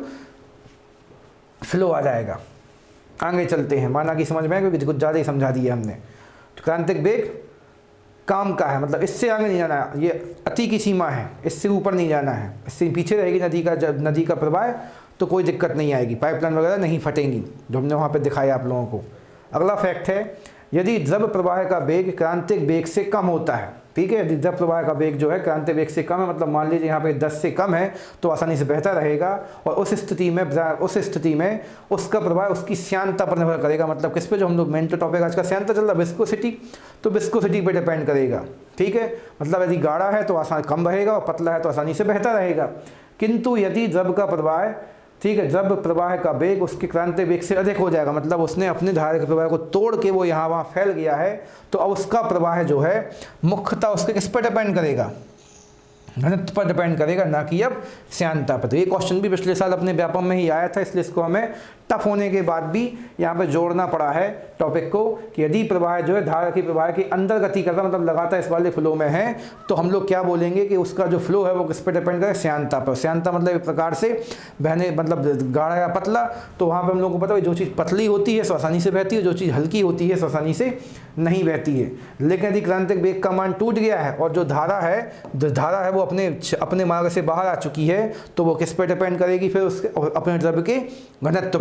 फ्लो आ जाएगा। आगे चलते हैं, माना कि समझ में आए, क्योंकि कुछ ज़्यादा ही समझा दिया हमने। तो क्रांतिक वेग काम का है, मतलब इससे आगे नहीं जाना है, ये अति की सीमा है, इससे ऊपर नहीं जाना है। इससे पीछे रहेगी नदी का, जब नदी का प्रवाह तो कोई दिक्कत नहीं आएगी, पाइपलाइन वगैरह नहीं फटेंगी, जो हमने वहाँ पे दिखाया आप लोगों को। अगला फैक्ट है, यदि द्रव प्रवाह का वेग क्रांतिक वेग से कम होता है, ठीक है, यदि द्रव प्रवाह का वेग जो है क्रांतिक वेग से कम है, मतलब मान लीजिए यहाँ पे 10 से कम है तो आसानी से बहता रहेगा, और उस स्थिति में उसका प्रभाव उसकी श्यानता पर निर्भर करेगा। मतलब किस पे, जो हम लोग मेन टॉपिक आज का श्यानता चल रहा है, विस्कोसिटी, तो विस्कोसिटी पे डिपेंड करेगा, ठीक है। मतलब यदि गाढ़ा है तो आसान कम बहेगा और पतला है तो आसानी से बहता रहेगा। किंतु यदि द्रव का प्रवाह, ठीक है, द्रव प्रवाह का वेग उसके क्रांतिक वेग से अधिक हो जाएगा, मतलब उसने अपने धारा के प्रवाह को तोड़ के वो यहाँ वहाँ फैल गया है, तो अब उसका प्रवाह जो है मुख्यतः उसके किस पर डिपेंड करेगा, घनत्व पर डिपेंड करेगा, ना कि अब श्यानता पर। तो ये क्वेश्चन भी पिछले साल अपने व्यापम में ही आया था, इसलिए इसको हमें टफ होने के बाद भी यहाँ पे जोड़ना पड़ा है टॉपिक को, कि यदि प्रवाह जो है धारा की प्रवाह के अंदर गति करता, मतलब लगातार इस वाले फ्लो में है, तो हम लोग क्या बोलेंगे कि उसका जो फ्लो है वो किस पर डिपेंड करेगा, श्यानता पर। श्यानता मतलब एक प्रकार से बहने, मतलब गाढ़ा या पतला, तो वहाँ पर हम लोग को पता है जो चीज़ पतली होती है सो आसानी से बहती है, जो चीज़ हल्की होती है सो आसानी से नहीं बहती है। लेकिन यदि क्रांतिक वेग का मान टूट गया है और जो धारा है वो अपने मार्ग से बाहर आ चुकी है, तो वो किस पर डिपेंड करेगी, फिर उसके अपने द्रव्य के घनत्व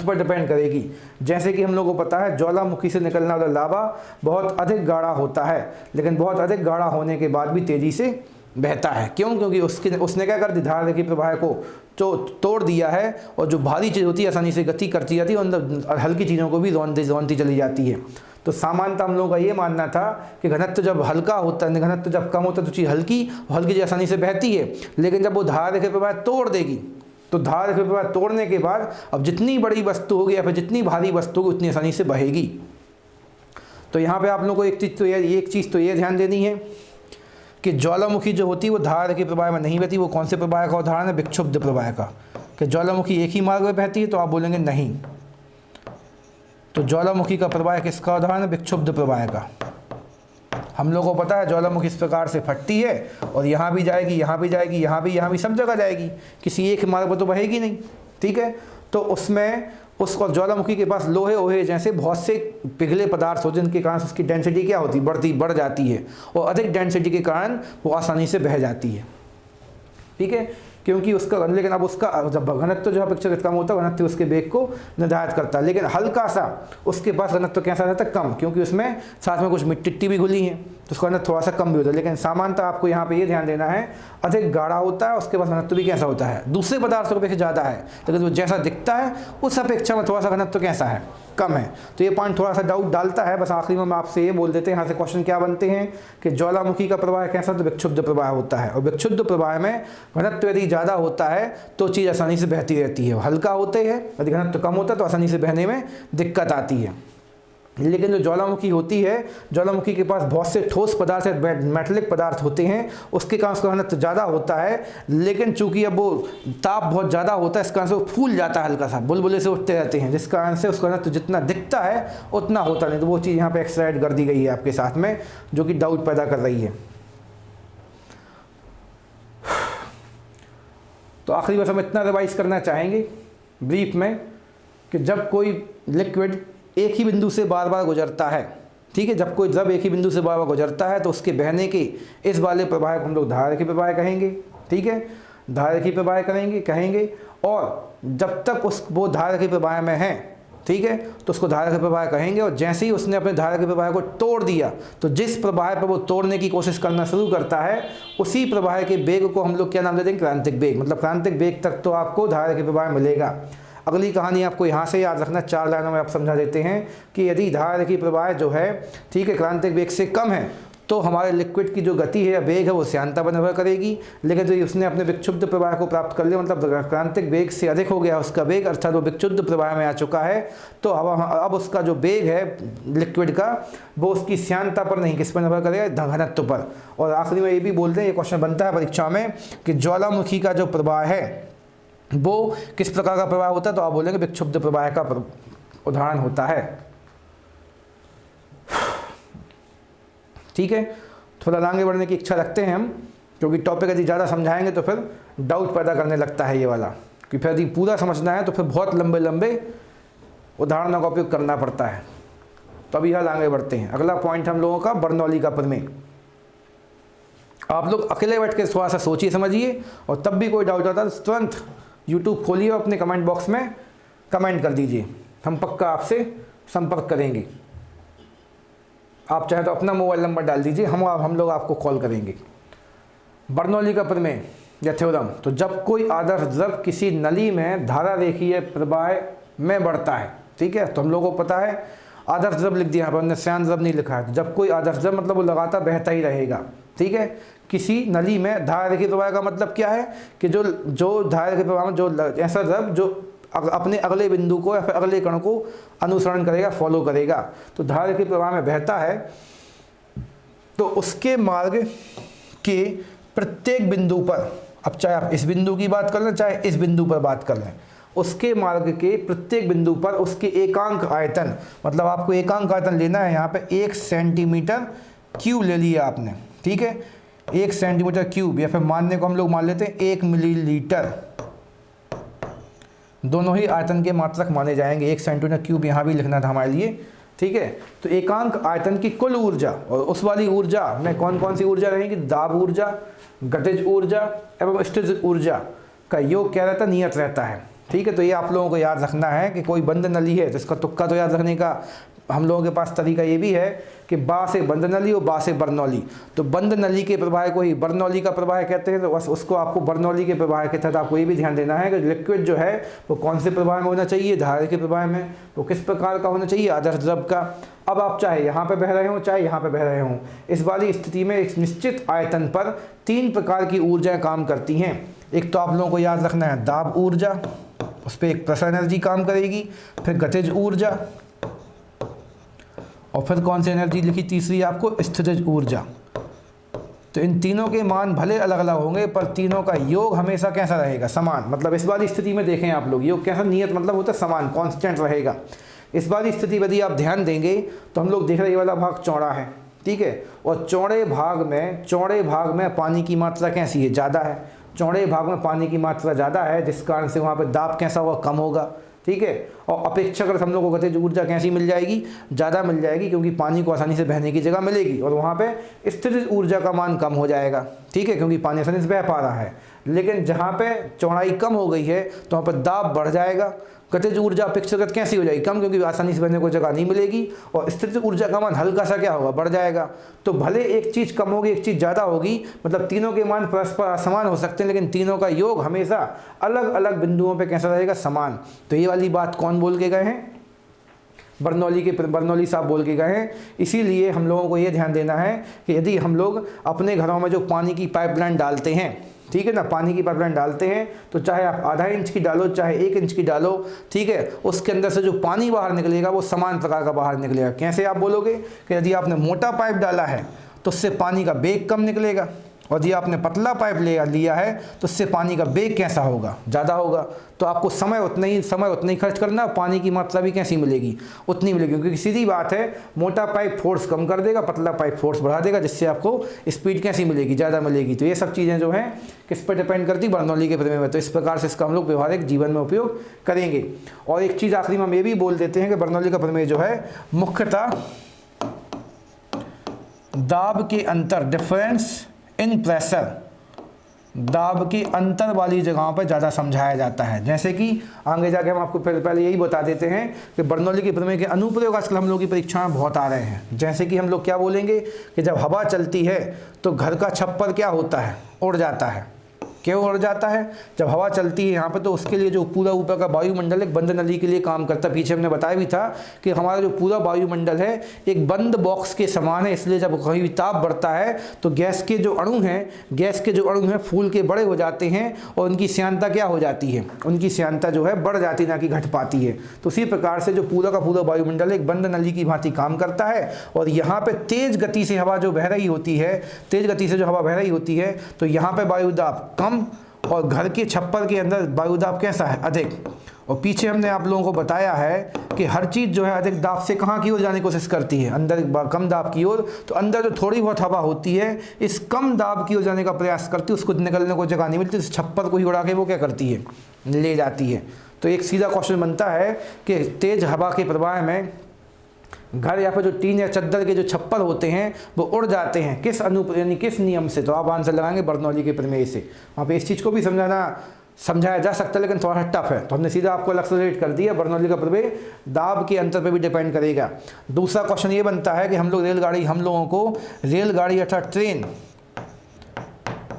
पर डिपेंड करेगी। जैसे कि हम लोगों को पता है ज्वालामुखी से निकलने वाला लावा बहुत अधिक गाढ़ा होता है, लेकिन बहुत अधिक गाढ़ा होने के बाद भी तेज़ी से बहता है। क्यों? क्योंकि उसने क्या कर दिया, धारा रेखीय प्रवाह को तोड़ दिया है, और जो भारी चीज़ होती है आसानी से गति करती जाती है, और हल्की चीज़ों को भी रोनती चली जाती है। तो सामान्यतः हम लोगों का ये मानना था कि घनत्व जब हल्का होता है, घनत्व जब कम होता है तो चीज़ हल्की चीज़ आसानी से बहती है। लेकिन जब वो धारा रेखा प्रवाह तोड़ देगी तो धारा रेखा प्रवाह तोड़ने के बाद अब जितनी बड़ी वस्तु होगी या फिर जितनी भारी वस्तु होगी उतनी आसानी से बहेगी। तो यहाँ पे आप लोगों को एक चीज़ तो ये ध्यान देनी है कि ज्वालामुखी जो होती है वो धारा रेखा प्रवाह में नहीं बहती। वो कौन से प्रवाह का उदाहरण है? विक्षुब्ध प्रवाह का। कि ज्वालामुखी एक ही मार्ग में बहती है तो आप बोलेंगे नहीं। तो ज्वालामुखी का प्रवाह किसका उदाहरण है? विक्षुब्ध प्रवाह का। हम लोगों को पता है ज्वालामुखी इस प्रकार से फटती है और यहाँ भी जाएगी, यहाँ भी जाएगी, यहाँ भी सब जगह जाएगी, किसी एक मार्ग पर तो बहेगी नहीं। ठीक है, तो उसमें उसको ज्वालामुखी के पास लोहे ओहे जैसे बहुत से पिघले पदार्थ हो जिनके कारण उसकी डेंसिटी क्या होती है? बढ़ जाती है और अधिक डेंसिटी के कारण वो आसानी से बह जाती है। ठीक है, क्योंकि उसका, लेकिन अब उसका जब घनत्व जो अपेक्षाकृत कम होता है घनत्व उसके वेग को निर्धारित करता है। लेकिन हल्का सा उसके पास घनत्व कैसा रहता है? कम, क्योंकि उसमें साथ में कुछ मिट्टी भी घुली है तो उसका घनत्व थोड़ा सा कम भी होता है। लेकिन सामान्यतः आपको यहाँ पे ये ध्यान देना है अधिक गाढ़ा होता है उसके पास घनत्व भी कैसा होता है? दूसरे पदार्थों की अपेक्षा ज़्यादा है, लेकिन वो जैसा दिखता है उस अपेक्षा में थोड़ा सा घनत्व कैसा है? कम है। तो ये पॉइंट थोड़ा सा डाउट डालता है। बस आखिरी में हम आपसे ये बोल देते हैं, यहाँ से क्वेश्चन क्या बनते हैं कि ज्वालामुखी का प्रवाह कैसा? तो विक्षुब्ध प्रवाह होता है। और विक्षुब्ध प्रवाह में घनत्व यदि ज़्यादा होता है तो चीज़ आसानी से बहती रहती है। हल्का होते हैं, यदि घनत्व कम होता है तो आसानी से बहने में दिक्कत आती है। लेकिन जो ज्वालामुखी होती है, ज्वालामुखी के पास बहुत से ठोस पदार्थ मेटलिक पदार्थ होते हैं, उसके कारण उसका घनत्व ज़्यादा होता है। लेकिन चूंकि अब वो ताप बहुत ज़्यादा होता है इस कारण से वो फूल जाता है, हल्का सा बुलबुले से उठते रहते हैं, जिस कारण से उसका घनत्व जितना दिखता है उतना होता नहीं। तो वो चीज़ यहाँ पे एक्सराइड कर दी गई है आपके साथ में, जो कि डाउट पैदा कर रही है। तो आखिरी बस हम इतना रिवाइज करना चाहेंगे ब्रीफ में कि जब कोई लिक्विड एक ही बिंदु से बार बार गुजरता है, ठीक है, जब कोई द्रव एक ही बिंदु से बार बार गुजरता है तो उसके बहने के इस वाले प्रवाह को हम लोग धारा रेखीय प्रवाह कहेंगे। ठीक है, धारा रेखीय प्रवाह कहेंगे। और जब तक वो धारा रेखीय प्रवाह में है, ठीक है, तो उसको धारा रेखीय प्रवाह कहेंगे। और जैसे ही उसने अपने धारा रेखीय प्रवाह को तोड़ दिया तो जिस प्रवाह पर वो तोड़ने की कोशिश करना शुरू करता है उसी प्रवाह के वेग को हम लोग क्या नाम दे देंगे? क्रांतिक वेग। मतलब क्रांतिक वेग तक तो आपको धारा रेखीय प्रवाह मिलेगा। अगली कहानी आपको यहाँ से याद रखना, 4 लाइनों में आप समझा देते हैं कि यदि धारा रेखीय प्रवाह जो है, ठीक है, क्रांतिक वेग से कम है तो हमारे लिक्विड की जो गति है या वेग है वो श्यानता पर निर्भर करेगी। लेकिन जो उसने अपने विक्षुब्ध प्रवाह को प्राप्त कर लिया, मतलब क्रांतिक वेग से अधिक हो गया उसका वेग, अर्थात वो विक्षुब्ध प्रवाह में आ चुका है, तो अब उसका जो वेग है लिक्विड का वो उसकी श्यानता पर नहीं, किस पर निर्भर करेगा? घनत्व पर। और आखिरी में ये भी बोलते हैं, ये क्वेश्चन बनता है परीक्षा में कि ज्वालामुखी का जो प्रवाह है वो किस प्रकार का प्रवाह होता है? तो आप बोलेंगे विक्षुब्ध प्रवाह का उदाहरण होता है। ठीक है, थोड़ा आगे बढ़ने की इच्छा रखते हैं हम, क्योंकि टॉपिक यदि ज़्यादा समझाएंगे तो फिर डाउट पैदा करने लगता है ये वाला, कि फिर यदि पूरा समझना है तो फिर बहुत लंबे लंबे उदाहरणों का उपयोग करना पड़ता है। तो अभी हाल आगे बढ़ते हैं। अगला पॉइंट हम लोगों का बर्नौली का प्रमेय। आप लोग अकेले बैठ के थोड़ा सा सोचिए समझिए, और तब भी कोई डाउट आता है तो तुरंत यूट्यूब खोलिए और अपने कमेंट बॉक्स में कमेंट कर दीजिए, हम पक्का आपसे संपर्क करेंगे। आप चाहे तो अपना मोबाइल नंबर डाल दीजिए, हम लोग आपको कॉल करेंगे। बर्नौली का प्रमेय या थ्योरम। तो जब कोई आदर्श द्रव किसी नली में धारा रेखीय प्रवाह में बढ़ता है, ठीक है, तो हम लोगों को पता है आदर्श द्रव लिख दिया, यहाँ पर हमने श्यान द्रव नहीं लिखा है। तो जब कोई आदर्श द्रव मतलब वो लगातार बहता ही रहेगा, ठीक है, किसी नली में धारा रेखीय प्रवाह का मतलब क्या है कि जो धारा रेखीय प्रवाह में जो ऐसा द्रव जो अपने अगले बिंदु को या फिर अगले कण को अनुसरण करेगा, फॉलो करेगा। तो धारा रेखीय प्रवाह में बहता है तो उसके मार्ग के प्रत्येक बिंदु पर, अब चाहे आप इस बिंदु की बात कर लें चाहे इस बिंदु पर बात कर लें, उसके मार्ग के प्रत्येक बिंदु पर उसके एकांक आयतन, मतलब आपको एकांक आयतन लेना है, यहाँ पे 1 सेंटीमीटर क्यूब ले लिया आपने, ठीक है, 1 सेंटीमीटर क्यूब, या फिर मानने को हम लोग मान लेते हैं 1 मिलीलीटर, दोनों ही आयतन के मात्रक माने जाएंगे। 1 सेंटीमीटर क्यूब यहाँ भी लिखना था हमारे लिए, ठीक है। तो एकांक आयतन की कुल ऊर्जा, और उस वाली ऊर्जा में कौन कौन सी ऊर्जा रहेगी? दाब ऊर्जा, गतिज ऊर्जा एवं स्थितिज ऊर्जा का योग क्या रहता है? नियत रहता है, ठीक है। तो ये आप लोगों को याद रखना है कि कोई बंद नली है तो इसका तुक्का तो याद रखने का हम लोगों के पास तरीका ये भी है कि बा से बंद नली और बा से बर्नौली। तो बंद नली के प्रवाह को ही बर्नौली का प्रवाह कहते हैं, तो बस उसको आपको बर्नौली के प्रवाह के तहत आपको ये भी ध्यान देना है कि लिक्विड जो है वो कौन से प्रवाह में होना चाहिए, धारा के प्रवाह में, वो किस प्रकार का होना चाहिए, आदर्श द्रव का। अब आप चाहे यहाँ पे बह रहे हो चाहे यहाँ पे बह रहे हो, इस वाली स्थिति में एक निश्चित आयतन पर 3 प्रकार की ऊर्जाएं काम करती हैं। एक तो आप लोगों को याद रखना है दाब ऊर्जा, उस पर एक प्रेशर एनर्जी काम करेगी, फिर गतिज ऊर्जा, और फिर कौन सी एनर्जी लिखी तीसरी आपको, स्थितिज ऊर्जा। तो इन तीनों के मान भले अलग अलग होंगे पर तीनों का योग हमेशा कैसा रहेगा, समान। मतलब इस वाली स्थिति में देखें आप लोग, योग कैसा, नियत मतलब होता है समान, कांस्टेंट रहेगा। इस वाली स्थिति यदि आप ध्यान देंगे तो हम लोग देख रहे हैं ये वाला भाग चौड़ा है, ठीक है, और चौड़े भाग में पानी की मात्रा कैसी है, ज़्यादा है। चौड़े भाग में पानी की मात्रा ज़्यादा है, जिस कारण से वहाँ पर दाब कैसा होगा, कम होगा, ठीक है। और अपेक्षाकृत हम लोग को गतिज ऊर्जा कैसी मिल जाएगी, ज़्यादा मिल जाएगी, क्योंकि पानी को आसानी से बहने की जगह मिलेगी, और वहाँ पे स्थितिज ऊर्जा का मान कम हो जाएगा, ठीक है, क्योंकि पानी आसानी से बह पा रहा है। लेकिन जहाँ पे चौड़ाई कम हो गई है तो वहाँ पर दाब बढ़ जाएगा, गतिज ऊर्जा अपेक्षाकृत कैसी हो जाएगी, कम, क्योंकि आसानी से बहने को जगह नहीं मिलेगी, और स्थितिज ऊर्जा का मान हल्का सा क्या होगा, बढ़ जाएगा। तो भले एक चीज़ कम होगी एक चीज़ ज़्यादा होगी, मतलब तीनों के मान परस्पर असमान हो सकते हैं, लेकिन तीनों का योग हमेशा अलग अलग बिंदुओं पे कैसा रहेगा, समान। तो ये वाली बात कौन बोल के गए हैं, बर्नौली साहब बोल के गए हैं। इसीलिए हम लोगों को ये ध्यान देना है कि यदि हम लोग अपने घरों में जो पानी की पाइपलाइन डालते हैं, ठीक है ना, पानी की पाइपलाइन डालते हैं, तो चाहे आप आधा इंच की डालो चाहे 1 इंच की डालो, ठीक है, उसके अंदर से जो पानी बाहर निकलेगा वो समान प्रकार का बाहर निकलेगा। कैसे आप बोलोगे कि यदि आपने मोटा पाइप डाला है तो उससे पानी का वेग कम निकलेगा, और यदि आपने पतला पाइप लिया है तो उससे पानी का वेग कैसा होगा, ज़्यादा होगा। तो आपको समय उतना ही खर्च करना, पानी की मात्रा भी कैसी मिलेगी, उतनी मिलेगी, क्योंकि सीधी बात है, मोटा पाइप फोर्स कम कर देगा, पतला पाइप फोर्स बढ़ा देगा, जिससे आपको स्पीड कैसी मिलेगी, ज़्यादा मिलेगी। तो ये सब चीज़ें जो हैं किस पर डिपेंड करती, बर्नौली के प्रमेय में। तो इस प्रकार से इसका हम लोग व्यवहारिक जीवन में उपयोग करेंगे। और एक चीज़ आखिरी में हम ये भी बोल देते हैं कि बर्नौली का प्रमेय जो है मुख्यतः दाब के अंतर, डिफरेंस इन प्रेशर, दाब के अंतर वाली जगहों पर ज़्यादा समझाया जाता है। जैसे कि आगे जाके हम आपको पहले यही बता देते हैं कि बर्नौली के प्रमेय के अनुप्रयोग आजकल हम लोग की परीक्षा में बहुत आ रहे हैं। जैसे कि हम लोग क्या बोलेंगे कि जब हवा चलती है तो घर का छप्पर क्या होता है, उड़ जाता है। क्यों उड़ जाता है, जब हवा चलती है यहाँ पे तो उसके लिए जो पूरा ऊपर का वायुमंडल एक बंद नली के लिए काम करता है। पीछे हमने बताया भी था कि हमारा जो पूरा वायुमंडल है एक बंद बॉक्स के समान है, इसलिए जब कहीं भी ताप बढ़ता है तो गैस के जो अणु हैं फूल के बड़े हो जाते हैं, और उनकी श्यानता क्या हो जाती है, उनकी श्यानता जो है बढ़ जाती है, ना कि घट पाती है। तो उसी प्रकार से जो पूरा का पूरा वायुमंडल एक बंद नली की भांति काम करता है, और यहाँ पे तेज गति से हवा जो बह रही होती है, तो यहाँ पे वायुदाब कम, और घर के छप्पर के अंदर वायुदाब कैसा है, अधिक। और पीछे हमने आप लोगों को बताया है कि हर चीज़ जो है अधिक दाब से कहाँ की ओर जाने की कोशिश करती है, अंदर कम दाब की ओर। तो अंदर जो थोड़ी बहुत हवा होती है इस कम दाब की ओर जाने का प्रयास करती है, उसको निकलने को जगह नहीं मिलती, इस छप्पर को ही उड़ा के वो क्या करती है, ले जाती है। तो एक सीधा क्वेश्चन बनता है कि तेज हवा के प्रवाह में घर या फिर जो टीन या चद्दर के जो छप्पर होते हैं वो उड़ जाते हैं, किस यानी किस नियम से। तो आप आंसर लगाएंगे बर्नौली के प्रमेय से। वहाँ पे इस चीज़ को भी समझाया जा सकता है, लेकिन थोड़ा टफ है, तो हमने सीधा आपको अलग से रेट कर दिया। बर्नौली का प्रमेय दाब के अंतर पे भी डिपेंड करेगा। दूसरा क्वेश्चन ये बनता है कि हम लोगों को रेलगाड़ी अर्थात ट्रेन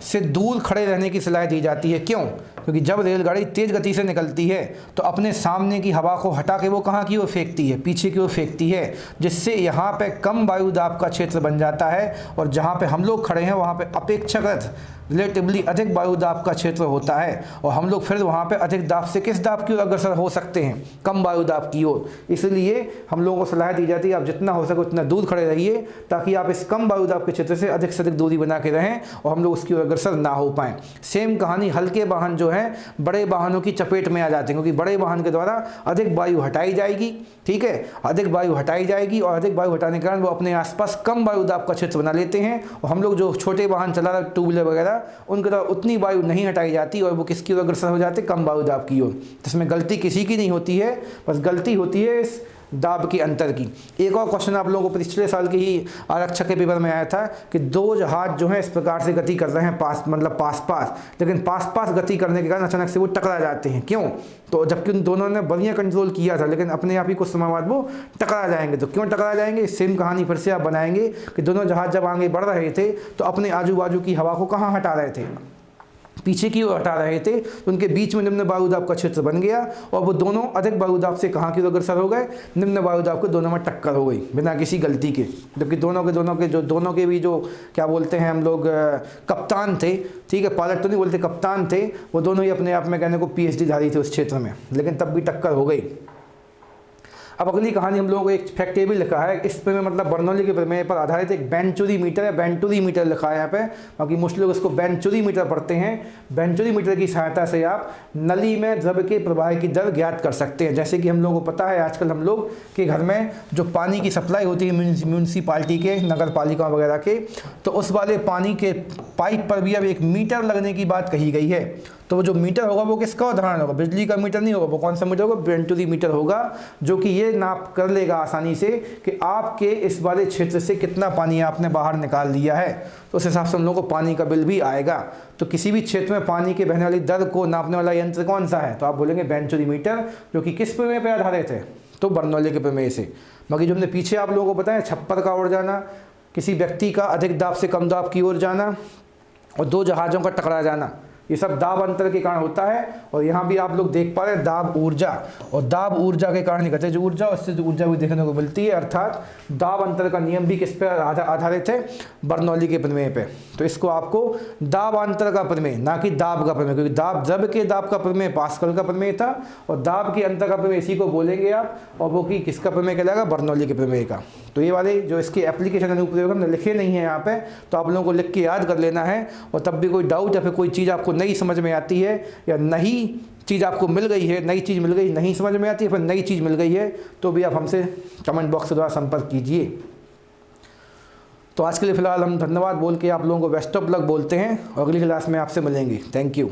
से दूर खड़े रहने की सलाह दी जाती है। क्यों? क्योंकि जब रेलगाड़ी तेज़ गति से निकलती है तो अपने सामने की हवा को हटा के वो कहाँ की ओर फेंकती है, पीछे की ओर फेंकती है, जिससे यहाँ पे कम वायुदाब का क्षेत्र बन जाता है, और जहाँ पे हम लोग खड़े हैं वहाँ पे अपेक्षाकृत रिलेटिवली अधिक वायुदाब का क्षेत्र होता है, और हम लोग फिर वहाँ पे अधिक दाब से किस दाब की ओर अग्रसर हो सकते हैं, कम वायुदाब की ओर। इसलिए हम लोगों को सलाह दी जाती है आप जितना हो सके उतना दूर खड़े रहिए, ताकि आप इस कम वायुदाब के क्षेत्र से अधिक दूरी बना के रहें और हम लोग उसकी ओर अग्रसर ना हो पाएँ। सेम कहानी हल्के वाहन जो हैं बड़े वाहनों की चपेट में आ जाते हैं, क्योंकि बड़े वाहन के द्वारा अधिक वायु हटाई जाएगी, ठीक है, अधिक वायु हटाई जाएगी, और अधिक वायु हटाने के कारण वो अपने आसपास कम वायुदाब का क्षेत्र बना लेते हैं। और हम लोग जो छोटे वाहन चला रहे, टू व्हीलर वगैरह, उनके द्वारा उतनी वायु नहीं हटाई जाती और वो किसकी ओर अग्रसर हो जाते, कम वायुदाब की ओर। जिसमें गलती किसी की नहीं होती है, बस गलती होती है इस दाब के अंतर की। एक और क्वेश्चन आप लोगों को पिछले साल के ही आरक्षक के पेपर में आया था कि दो जहाज जो है इस प्रकार से गति कर रहे हैं पास मतलब पास पास, लेकिन पास पास गति करने के कारण अचानक से वो टकरा जाते हैं। क्यों? तो जबकि उन दोनों ने बढ़िया कंट्रोल किया था, लेकिन अपने आप ही कुछ समय बाद वो टकरा जाएंगे। तो क्यों टकरा जाएंगे? सेम कहानी फिर से आप बनाएंगे कि दोनों जहाज जब आगे बढ़ रहे थे तो अपने आजू बाजू की हवा को कहाँ हटा रहे थे? पीछे की ओर हटा रहे थे। तो उनके बीच में निम्न वायुदाब का क्षेत्र बन गया और वो दोनों अधिक वायुदाब से कहाँ की ओर अग्रसर हो गए? निम्न वायुदाब के दोनों में टक्कर हो गई बिना किसी गलती के। जबकि दोनों के भी जो क्या बोलते हैं हम लोग कप्तान थे, ठीक है, पायलट तो नहीं बोलते, कप्तान थे, वो दोनों ही अपने आप में कहने को PhD धारी थे उस क्षेत्र में, लेकिन तब भी टक्कर हो गई। अब अगली कहानी हम लोगों को एक फैक्ट टेबल लिखा है, इस पे में मतलब बर्नौली के प्रमेय पर आधारित एक बेंचुरीमीटर है, बेंटुरीमीटर लिखा है यहाँ पे, बाकी मोस्ट लोग इसको बेंचुरीमीटर पढ़ते हैं। बेंचुरीमीटर की सहायता से आप नली में द्रव्य के प्रवाह की दर ज्ञात कर सकते हैं। जैसे कि हम लोगों को पता है आजकल हम लोग के घर में जो पानी की सप्लाई होती है म्यूनसिपालिटी के, नगर पालिका वगैरह के, तो उस वाले पानी के पाइप पर भी अब एक मीटर लगने की बात कही गई है। तो वो जो मीटर होगा वो किसका उदाहरण होगा? बिजली का मीटर नहीं होगा, वो कौन सा मीटर होगा? बेंटुरीमीटर होगा, जो कि ये नाप कर लेगा आसानी से कि आपके इस वाले क्षेत्र से कितना पानी आपने बाहर निकाल दिया है। तो उस हिसाब से हम लोगों को पानी का बिल भी आएगा। तो किसी भी क्षेत्र में पानी के बहने वाली दर को नापने वाला यंत्र कौन सा है? तो आप बोलेंगे बेंचुरीमीटर, जो कि किस प्रमेय पर आधारित है? तो बर्नौली के प्रमेय से। बाकी जो हमने पीछे आप लोगों को बताया, छप्पर का उड़ जाना, किसी व्यक्ति का अधिक दाब से कम दाब की ओर जाना और दो जहाज़ों का टकरा जाना, ये सब दाब अंतर के कारण होता है। और यहाँ भी आप लोग देख पा रहे हैं दाब ऊर्जा, और दाब ऊर्जा के कारण ही कहते हैं जो ऊर्जा, उससे जो ऊर्जा भी देखने को मिलती है, अर्थात दाब अंतर का नियम भी किस पे आधारित है? बर्नौली के प्रमेय पे। तो इसको आपको दाब अंतर का प्रमेय, ना कि दाब का प्रमेय, क्योंकि दाब द्रव्य के दाब का प्रमेय पास्कल का प्रमेय था और दाब के अंतर का प्रमेय इसी को बोलेंगे आप, और वो कि किसका प्रमेय कहलाएगा? बर्नौली के प्रमेय का। तो ये वाले जो इसके एप्लीकेशन अनुप्रयोग हमने लिखे नहीं है यहाँ पे, तो आप लोगों को लिख के याद कर लेना है। और तब भी कोई डाउट या फिर कोई चीज़ आपको नई समझ में आती है या नई चीज़ आपको मिल गई है, नई चीज़ मिल गई, नहीं समझ में आती है, फिर नई चीज़ मिल गई है, तो भी आप हमसे कमेंट बॉक्स के द्वारा संपर्क कीजिए। तो आज के लिए फ़िलहाल हम धन्यवाद बोल के आप लोगों को बेस्ट ऑफ लक बोलते हैं और अगली क्लास में आपसे मिलेंगे। Thank you.